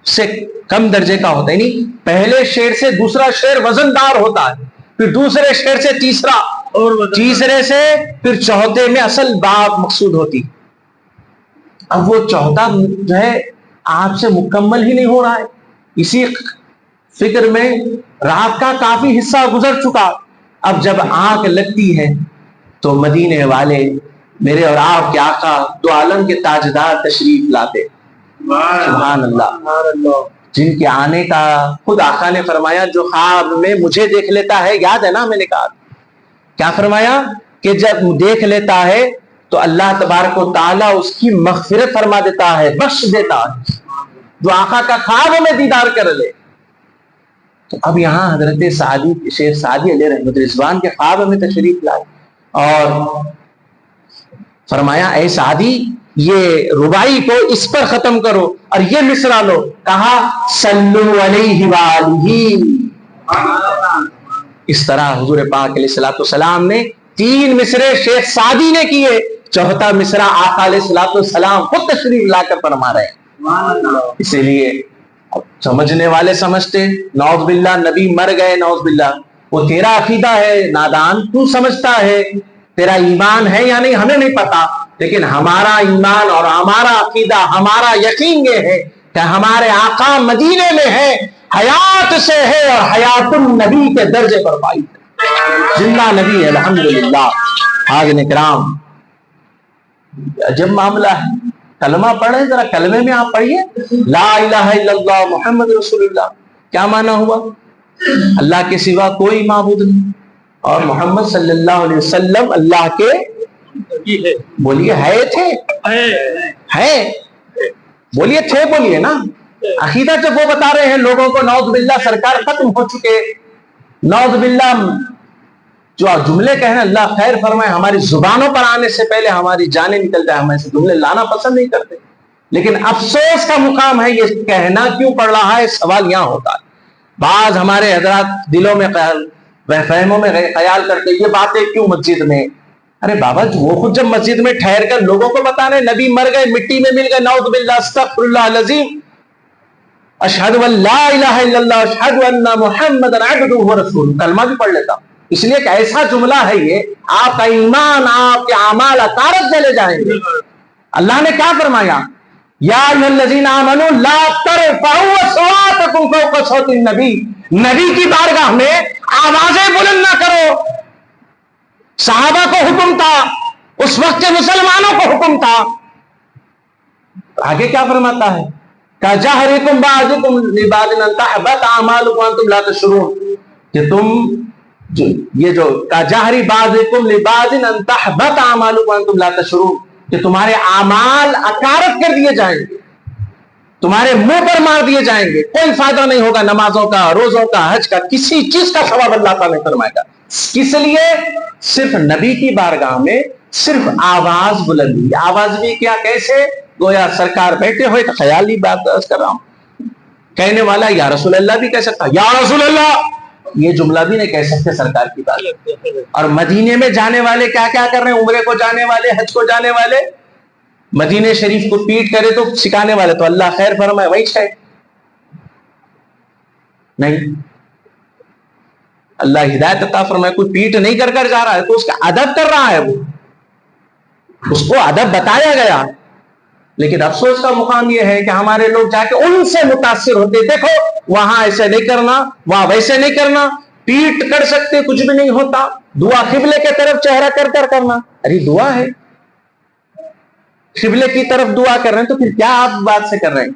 سے کم درجے کا ہوتا ہے. یعنی پہلے شعر سے دوسرا شعر وزن دار ہوتا ہے, پھر دوسرے شعر سے تیسرا, اور تیسرے سے پھر چوتھے میں اصل بات مقصود ہوتی. اب وہ چوتھا جو ہے آپ سے مکمل ہی نہیں ہو رہا ہے. اسی فکر میں رات کا کافی حصہ گزر چکا. اب جب آنکھ لگتی ہے تو مدینے والے میرے اور آپ کے آقا دو عالم کے تاجدار تشریف لاتے. سبحان اللہ, جن کے آنے کا خود آقا نے فرمایا جو خواب میں مجھے دیکھ لیتا ہے, یاد ہے نا میں نے کہا کیا فرمایا, کہ جب دیکھ لیتا ہے تو اللہ تبارک و تعالیٰ اس کی مغفرت فرما دیتا ہے, بخش دیتا ہے, جو آقا کا خواب میں دیدار کر لے. تو اب یہاں حضرت سعدی شیخ سعدی علیہ رحمت الرضوان کے خواب میں تشریف لائے اور فرمایا اے سعدی یہ ربائی کو اس پر ختم کرو اور یہ مصرع لو. کہا صلو علیہ وآلہ. اس طرح حضور پاک علیہ الصلوۃ والسلام نے 3 مصرے شیخ سعدی نے کیے, چوتھا مصرع آقا علیہ الصلوۃ والسلام خود تشریف لا کر فرما رہے ہیں. اسی لیے سمجھنے والے سمجھتے نعوذ باللہ نبی مر گئے, نعوذ باللہ, وہ تیرا عقیدہ ہے نادان, تو سمجھتا ہے تیرا ایمان ہے یا نہیں ہمیں نہیں پتا, لیکن ہمارا ایمان اور ہمارا عقیدہ ہمارا یقین یہ ہے کہ ہمارے آقا مدینے میں ہے, حیات سے ہے اور حیات النبی کے درجے پر پائی ہے, زندہ نبی ہے الحمدللہ. حاضرین کرام عجب معاملہ ہے. کلمہ پڑھیں, ذرا کلمے میں آپ پڑھیے لا الہ الا اللہ محمد رسول اللہ. کیا معنی ہوا؟ اللہ کے سوا کوئی معبود نہیں اور محمد صلی اللہ علیہ وسلم اللہ کے بولیے ہے تھے, ہے بولیے تھے, بولیے نا. عقیدہ جب وہ بتا رہے ہیں لوگوں کو نعوذ باللہ سرکار ختم ہو چکے, نعوذ باللہ جو جملے کہنا اللہ خیر فرمائے ہماری زبانوں پر آنے سے پہلے ہماری جانیں نکل جائے, ہم ایسے جملے لانا پسند نہیں کرتے, لیکن افسوس کا مقام ہے یہ کہنا کیوں پڑ رہا ہے, سوال یہاں ہوتا ہے. بعض ہمارے حضرات دلوں میں فہموں میں خیال کرتے یہ باتیں کیوں مسجد میں. ارے بابا وہ خود جب مسجد میں ٹھہر کر لوگوں کو بتا رہے نبی مر گئے, مٹی میں مل گئے, نعوذ باللہ استغفر اللہ العظیم, اشہد ان لا الہ الا اللہ اشہد ان محمد عبدہ ورسولہ, کلمہ بھی پڑھ لیتا, اس لیے کہ ایسا جملہ ہے یہ، آپ کا ایمان، آپ کے اعمال اکارت چلے جائیں گے۔ اللہ نے کیا فرمایا؟ یا ایھا الذین آمنوا لا ترفعوا اصواتکم فوق صوت النبی، نبی کی بارگاہ میں آوازیں بلند نہ کرو۔ صحابہ کو حکم تھا، اس وقت کے مسلمانوں کو حکم تھا۔ آگے کیا فرماتا ہے؟ کَجَہْرِکُمْ بَعْضُکُمْ لِبَعْضٍ أَن تَحْبَطَ أَعْمَالُکُمْ وَأَنْتُمْ لَا تَشْعُرُونَ، کہ تم یہ جو کَجَہْرِ بَعْضِکُمْ لِبَعْضٍ أَن تَحْبَطَ أَعْمَالُکُمْ وَأَنْتُمْ لَا تَشْعُرُونَ، کہ تمہارے اعمال اکارت کر دیے جائیں گے، تمہارے منہ پر مار دیے جائیں گے، کوئی فائدہ نہیں ہوگا نمازوں کا، روزوں کا، حج کا، کسی چیز کا ثواب اللہ تعالیٰ نے فرمائے گا۔ کس لیے؟ صرف نبی کی بارگاہ میں صرف آواز بلند ہوئی۔ آواز بھی کیا، کیسے؟ گویا سرکار بیٹھے ہوئے تو خیالی بات کر رہا ہوں، کہنے والا یا رسول اللہ بھی کہہ سکتا، یا رسول اللہ یہ جملہ بھی نہیں کہہ سکتے سرکار کی بات۔ اور مدینے میں جانے والے کیا کیا کر رہے ہیں؟ عمرے کو جانے والے، حج کو جانے والے، مدینے شریف کو پیٹ کرے تو سکھانے والے تو اللہ خیر فرمائے وہی ہے نہیں، اللہ ہدایت عطا فرمائے۔ کوئی پیٹ نہیں کر کر جا رہا ہے تو اس کا ادب کر رہا ہے، وہ اس کو ادب بتایا گیا۔ لیکن افسوس کا مقام یہ ہے کہ ہمارے لوگ جا کے ان سے متاثر ہوتے، دیکھو وہاں ایسے نہیں کرنا، وہاں ویسے نہیں کرنا، پیٹ کر سکتے کچھ بھی نہیں ہوتا، دعا قبلے کے طرف چہرہ کر کر کرنا، ارے دعا ہے، قبلے کی طرف دعا کر رہے ہیں تو پھر کیا آپ بات سے کر رہے ہیں؟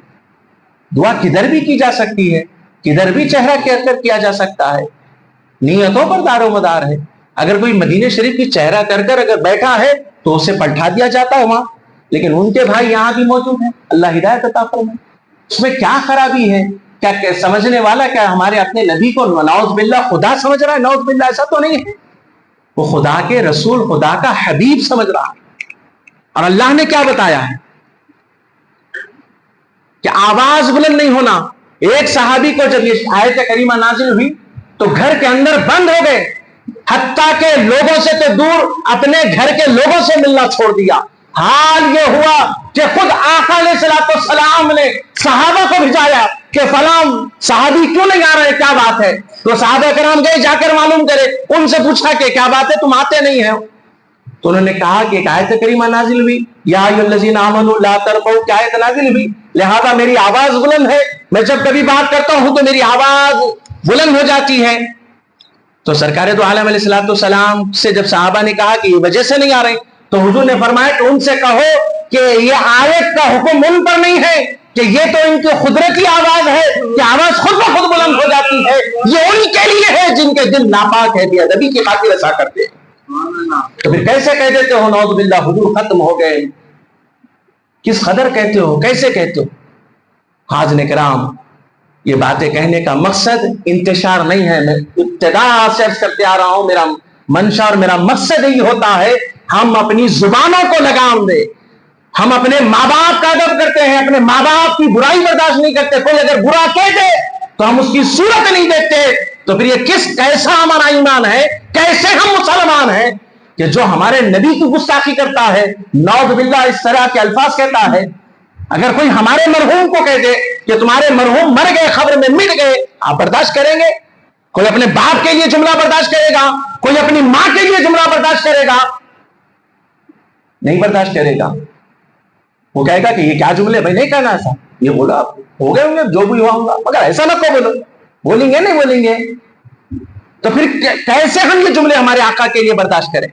دعا کدھر بھی کی جا سکتی ہے، کدھر بھی چہرہ کر کر کیا جا سکتا ہے، نیتوں پر دار و مدار ہے۔ اگر کوئی مدینے شریف کی چہرہ کر کر اگر بیٹھا ہے تو اسے پلٹا دیا جاتا ہے وہاں، لیکن ان کے بھائی یہاں بھی موجود ہیں، اللہ ہدایت عطا فرمائے۔ اس میں کیا خرابی ہے؟ کیا سمجھنے والا کیا ہمارے اپنے نبی کو نعوذ باللہ خدا سمجھ رہا ہے؟ نعوذ باللہ ایسا تو نہیں ہے، وہ خدا کے رسول، خدا کا حبیب سمجھ رہا ہے۔ اور اللہ نے کیا بتایا ہے کہ آواز بلند نہیں ہونا۔ ایک صحابی کو جب یہ آیت کریمہ نازل ہوئی تو گھر کے اندر بند ہو گئے، حتیٰ کہ لوگوں سے تو دور اپنے گھر کے لوگوں سے ملنا چھوڑ دیا۔ حال یہ ہوا کہ خود آقا علیہ الصلوۃ والسلام نے صحابہ کو بھیجایا کہ فلاں صحابی کیوں نہیں آ رہے، کیا بات ہے؟ تو صحابہ کرام گئے، جا کر معلوم کرے، ان سے پوچھا کہ کیا بات ہے، تم آتے نہیں ہیں؟ تو انہوں نے کہا کہ ایک آیت کریمہ نازل ہوئی، یا ایھا الذین آمنوا لا ترفعوا، کہ آیت نازل ہوئی، لہذا میری آواز بلند ہے، میں جب کبھی بات کرتا ہوں تو میری آواز بلند ہو جاتی ہے۔ تو سرکار دو عالم علیہ الصلوۃ والسلام سے جب صحابہ نے کہا کہ یہ وجہ سے نہیں آ رہے، تو حضور نے فرمایا کہ ان سے کہو کہ یہ آیت کا حکم ان پر نہیں ہے، کہ یہ تو ان کی قدرتی آواز ہے کہ آواز خود بخود بلند ہو جاتی ہے، یہ ان کے لیے ہے جن کے دل ناپاک ہے، بے ادبی کی خاطر ایسا کرتے ہیں۔ تو پھر کیسے کہہ دیتے ہو نعوذ باللہ حضور ختم ہو گئے؟ کس قدر کہتے ہو، کیسے کہتے ہو؟ حاضرین کرام، یہ باتیں کہنے کا مقصد انتشار نہیں ہے، میں ابتدا سے عرض کرتے آ رہا ہوں، میرا منشا اور میرا مقصد یہی ہوتا ہے ہم اپنی زبانوں کو لگام دیں۔ ہم اپنے ماں باپ کا ادب کرتے ہیں، اپنے ماں باپ کی برائی برداشت نہیں کرتے، کوئی اگر برا کہہ دے تو ہم اس کی صورت نہیں دیکھتے، تو پھر یہ کیسا ہمارا ایمان ہے، کیسے ہم مسلمان ہیں کہ جو ہمارے نبی کی گستاخی کرتا ہے، نعوذ باللہ اس طرح کے الفاظ کہتا ہے۔ اگر کوئی ہمارے مرحوم کو کہہ دے کہ تمہارے مرحوم مر گئے، خبر میں مٹ گئے، آپ برداشت کریں گے؟ کوئی اپنے باپ کے لیے جملہ برداشت کرے گا؟ کوئی اپنی ماں کے لیے جملہ برداشت کرے گا؟ نہیں برداشت کرے گا۔ وہ کہے گا کہ یہ کیا جملے، بھائی نہیں کہنا ایسا، یہ بولا ہو گئے ہوں گے جو بھی ہوا ہوگا، مگر ایسا نہ کو بولو، بولیں گے نہیں بولیں گے، تو پھر کیسے ہم یہ جملے ہمارے آقا کے لیے برداشت کریں؟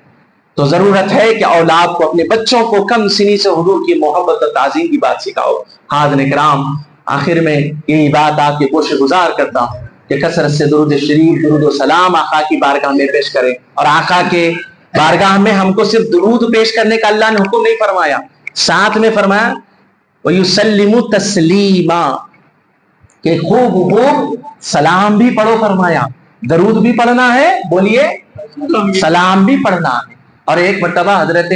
تو ضرورت ہے کہ اولاد کو، اپنے بچوں کو کم سنی سے حضور کی محبت اور تعظیم کی بات سکھاؤ۔ حاضرین کرام، آخر میں یہی بات آپ کے گوش گزار کرتا ہوں کہ کثرت سے درود شریف، درود و سلام آقا کی بارگاہ میں پیش کریں، اور آقا کے بارگاہ میں ہم کو صرف درود پیش کرنے کا اللہ نے حکم نہیں فرمایا، ساتھ میں فرمایا وَيُسَلِّمُ تَسْلِيمًا، کہ خوب خوب سلام بھی پڑھو، فرمایا درود بھی پڑھنا ہے، بولیے سلام بھی پڑھنا ہے۔ اور ایک مرتبہ حضرت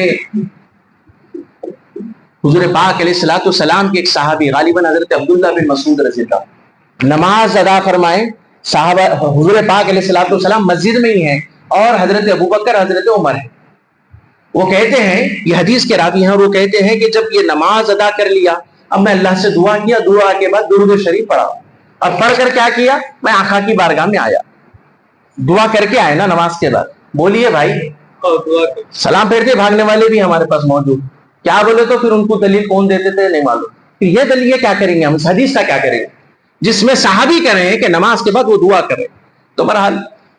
حضور پاک علیہ الصلوۃ والسلام کے ایک صحابی، غالباً حضرت عبداللہ بن مسعود رضی اللہ، نماز ادا فرمائے، صحابہ حضور پاک علیہ الصلوۃ والسلام مسجد میں ہی ہیں اور حضرت ابوبکر، حضرت عمر ہیں۔ وہ کہتے ہیں، یہ حدیث کے راوی ہیں، اور وہ کہتے ہیں کہ جب یہ نماز ادا کر لیا، اب میں اللہ سے دعا کیا، دعا کے بعد درود شریف پڑھا، اور پڑھ کر کیا کیا، میں آقا کی بارگاہ میں آیا۔ دعا کر کے آئے نا نماز کے بعد. بولیے بھائی, سلام پھیرتے بھاگنے والے بھی ہمارے پاس موجود. کیا بولے تو پھر ان کو دلیل کون دیتے تھے نہیں معلوم. یہ دلیل کیا کریں گے ہم, اس حدیث کا کیا کریں گے جس میں صحابی کہہ رہے ہیں کہ نماز کے بعد وہ دعا کرے. تو بہرحال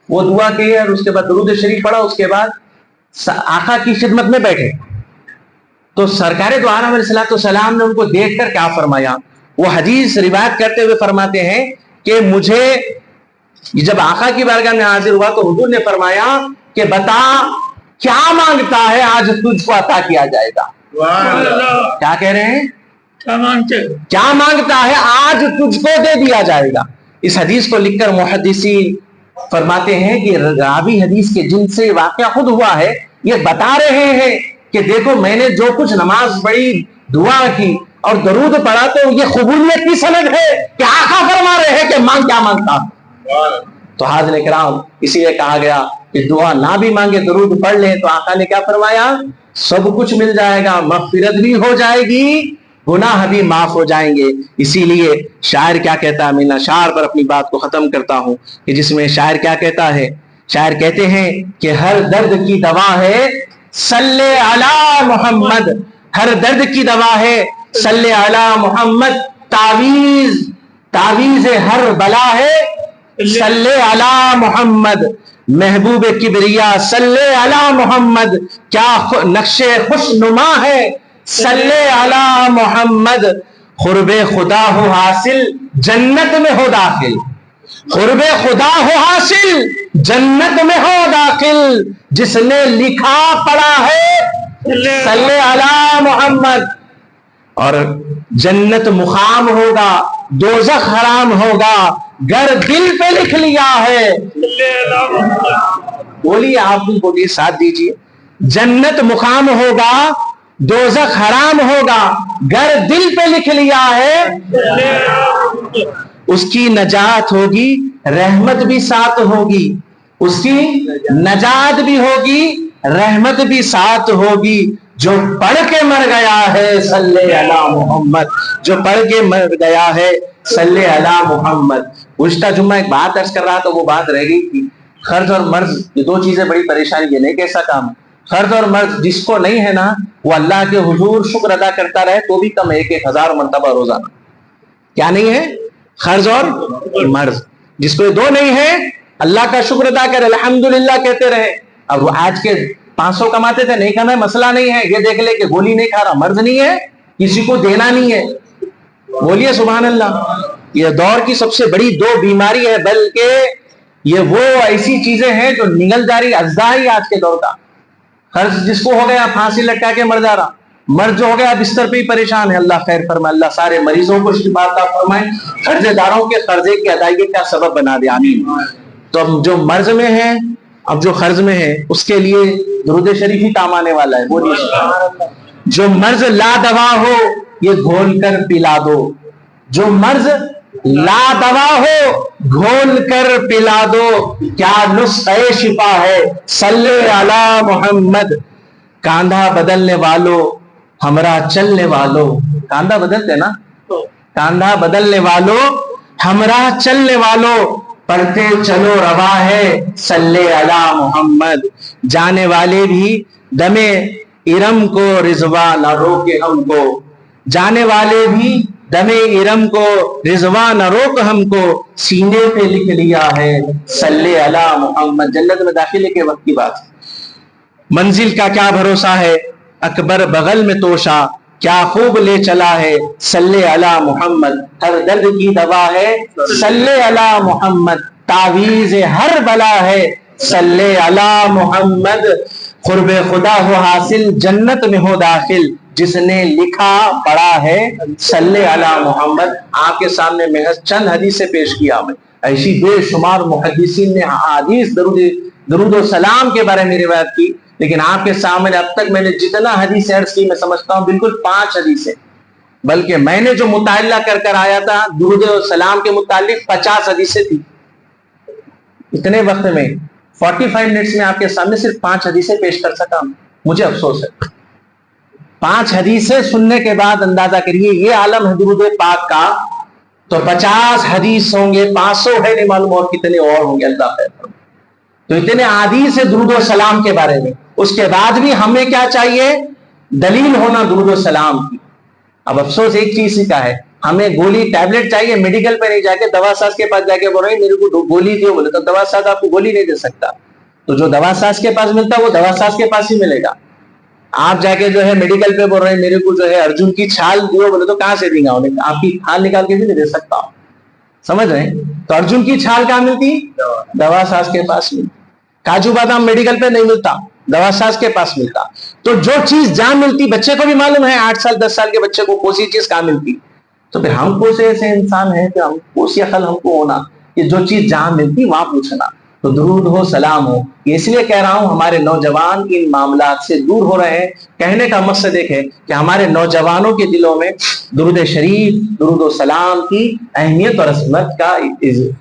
وہ دعا کی اور اس کے بعد درود شریف پڑھا. اس کے بعد آقا کی خدمت میں بیٹھے تو سرکار دو عالم علیہ السلام نے ان کو دیکھ کر کیا فرمایا. وہ حدیث روایت کرتے ہوئے فرماتے ہیں کہ مجھے جب آقا کی بارگاہ میں حاضر ہوا تو حضور نے فرمایا کہ بتا کیا مانگتا ہے, آج تجھ کو عطا کیا جائے گا. کیا کہہ رہے ہیں, کیا مانگتا ہے آج تجھ کو دے دیا جائے گا. اس حدیث کو لکھ کر محدثین فرماتے ہیں کہ راوی حدیث کے جن سے واقعہ خود ہوا ہے یہ بتا رہے ہیں کہ دیکھو میں نے جو کچھ نماز پڑھی, دعا کی اور درود پڑھا تو یہ قبولیت کی سند ہے کہ آقا فرما رہے ہیں کہ مانگ کیا مانگتا. تو حاضرین کرام اسی لیے کہا گیا کہ دعا نہ بھی مانگے درود پڑھ لیں تو آقا نے کیا فرمایا, سب کچھ مل جائے گا, مغفرت بھی ہو جائے گی, گناہ بھی معاف ہو جائیں گے. اسی لیے شاعر کیا کہتا ہے, میں اشعار پر اپنی بات کو ختم کرتا ہوں کہ جس میں شاعر کیا کہتا ہے. شاعر کہتے ہیں کہ ہر درد کی دوا ہے صلی علی محمد, ہر درد کی دوا ہے صلی علی محمد, تعویذ ہر بلا ہے صلی علی محمد, محبوب کبریا صلی علی محمد, کیا نقش خوش نما ہے صلی علی محمد, قرب خدا ہو حاصل جنت میں ہو داخل, قرب خدا ہو حاصل جنت میں ہو داخل, جس نے لکھا پڑھا ہے صلی علی محمد. اور جنت مقام ہوگا, دوزخ حرام ہوگا, گر دل پہ لکھ لیا ہے. بولیے آپ بھی بولیے, ساتھ دیجیے. جنت مقام ہوگا, دوزخ حرام ہوگا, گر دل پہ لکھ لیا ہے. اس کی نجات ہوگی, رحمت بھی ساتھ ہوگی, اس کی نجات بھی ہوگی, رحمت بھی ساتھ ہوگی. جو پڑھ کے مر گیا ہے صلی علی محمد, جو پڑھ کے مر گیا ہے صلی علی محمد. گزشتہ جمعہ ایک بات عرض کر رہا تھا, وہ بات رہ گئی تھی. قرض اور مرض یہ دو چیزیں بڑی پریشانی, یہ نہیں کیسا کام. قرض اور مرض جس کو نہیں ہے نا وہ اللہ کے حضور شکر ادا کرتا رہے تو بھی کم 1000 مرتبہ روزانہ. کیا نہیں ہے, قرض اور مرض. جس کو یہ دو نہیں ہے اللہ کا شکر ادا کرے, الحمدللہ کہتے رہے. اب وہ آج کے 500 کماتے تھے, نہیں کھانا مسئلہ نہیں ہے, یہ دیکھ لے کہ گولی نہیں کھا رہا, مرض نہیں ہے, کسی کو دینا نہیں ہے. بولیے سبحان اللہ. یہ دور کی سب سے بڑی دو بیماری ہے, بلکہ یہ وہ ایسی چیزیں ہیں جو نگل جاری اجزا ہی آج کے دور کا. قرض جس کو ہو گیا پھانسی لٹکا کے مر جا رہا, مرض جو ہو گیا بستر پہ ہی پریشان ہے. اللہ خیر فرمائے, اللہ سارے مریضوں کو شفا عطا فرمائے, قرضے داروں کے قرضے کی ادائیگی کا سبب بنا دے, آمین. تو اب جو مرض میں ہے, اب جو قرض میں ہے, اس کے لیے درود شریف ہی کام آنے والا ہے. بولیے. جو مرض لا دوا ہو یہ گھول کر پلا دو, جو مرض لا دوا ہو گھول کر پلا دو, کیا نسخہ شفا ہے صلی علی محمد. کاندھا بدلنے والو ہمراہ چلنے والو, کاندھا بدلتے نا, کاندھا بدلنے والو ہمراہ چلنے والو, پڑھتے چلو روا ہے صلی علی محمد. جانے والے بھی دمے ارم کو رضوا نہ روکے ہم کو, جانے والے بھی دمے ارم کو رضوا نہ روک ہم کو, سینے پہ لکھ لیا ہے صلی علی محمد. جنت میں داخلے کے وقت کی بات. منزل کا کیا بھروسہ ہے اکبر بغل میں توشا, کیا خوب لے چلا ہے صلی علی محمد. ہر درد کی دوا ہے صلی علی محمد, تعویذ ہر بلا ہے صلی علی محمد. قرب خدا ہو حاصل جنت میں ہو داخل, جس نے لکھا پڑھا ہے صلی علی محمد. آپ کے سامنے محض چند حدیثیں پیش کیا میں, ایسی بے شمار محدثین نے حدیث درود و سلام کے بارے میں روایت کی, لیکن آپ کے سامنے اب تک میں نے جتنا حدیث عرض کی میں سمجھتا ہوں بالکل 5 حدیثیں, بلکہ میں نے جو مطالعہ کر کر آیا تھا درود و سلام کے متعلق 50 حدیثیں تھی. اتنے وقت میں 45 منٹس میں آپ کے سامنے صرف 5 حدیثیں پیش کر سکا ہوں. مجھے افسوس ہے. 5 حدیثیں سننے کے بعد اندازہ کریے یہ عالم ہے درود پاک کا, تو 50 حدیث ہوں گے, 500 ہے نہیں معلوم اور کتنے اور ہوں گے. اللہ خیر. تو اتنے عادی سے درود و سلام کے بارے میں، اس کے بعد بھی ہمیں کیا چاہیے؟ دلیل ہونا درود و سلام کی۔ اب افسوس ایک چیز کا ہے، ہمیں گولی ٹیبلٹ چاہیے، میڈیکل پہ نہیں جا کے دوا ساز کے پاس جا کے بول رہے ہیں میرے کو گولی دیو، بولے تو دوا ساز آپ کو گولی نہیں دے سکتا، تو جو دوا ساز کے پاس ملتا ہے وہ دوا ساز کے پاس ہی ملے گا۔ آپ جا کے جو ہے میڈیکل پہ بول رہے ہیں میرے کو جو ہے ارجن کی چھال دیو، بولے تو کہاں سے دیں گا انہیں؟ آپ کی چھال نکال کے بھی نہیں دے سکتا، سمجھ رہے ہیں؟ تو ارجن کی چھال کہاں ملتی؟ دوا ساز کے پاس ملتی۔ کاجو بادام میڈیکل پہ نہیں ملتا، دوا ساز کے پاس ملتا۔ تو جو چیز جہاں ملتی، بچے کو بھی معلوم ہے 8 سال 10 سال کے بچے کو کوئی چیز کہاں ملتی، تو پھر ہم کو سے ایسے انسان ہیں کہ ہم کوسی عقل ہم کو ہونا کہ جو چیز جہاں ملتی وہاں پوچھنا۔ تو درود ہو سلام ہو، یہ اس لیے کہہ رہا ہوں ہمارے نوجوان ان معاملات سے دور ہو رہے ہیں۔ کہنے کا مقصد ایک ہے کہ ہمارے نوجوانوں کے دلوں میں درود شریف، درود و سلام کی اہمیت اور عظمت کا،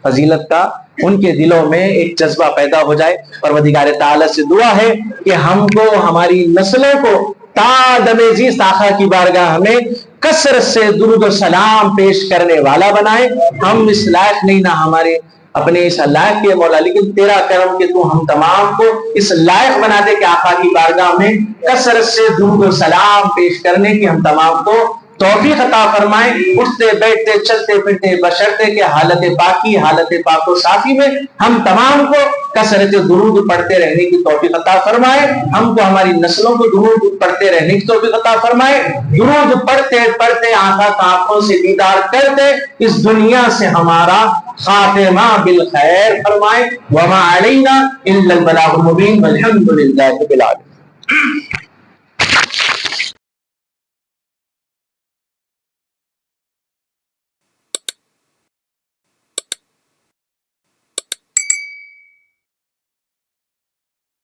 فضیلت کا ان کے دلوں میں ایک جذبہ پیدا ہو جائے۔ پروردگار تعالی سے دعا ہے کہ ہم کو، ہماری نسلوں کو تا دم زیست آقا کی بارگاہ ہمیں کثرت سے درود و سلام پیش کرنے والا بنائے۔ ہم اس لائق نہیں نہ ہمارے اپنے اس لائق کے مولا، لیکن تیرا کرم کہ تو ہم تمام کو اس لائق بنا دے کہ آقا کی بارگاہ میں کثرت سے درود و سلام پیش کرنے کی ہم تمام کو توفیق عطا فرمائے۔ اٹھتے بیٹھتے چلتے پھرتے بشرطے کہ حالت پاکی، حالت پاک و صافی میں ہم تمام کو کثرت درود پڑھتے رہنے کی توفیق عطا فرمائے۔ ہم کو، ہماری نسلوں کو درود پڑھتے رہنے کی توفیق عطا فرمائے۔ درود پڑھتے پڑھتے آقا کی آنکھوں سے دیدار کرتے اس دنیا سے ہمارا خاتمہ بالخیر فرمائے۔ وما علینا الا البلاغ المبین والحمد للہ رب العالمین۔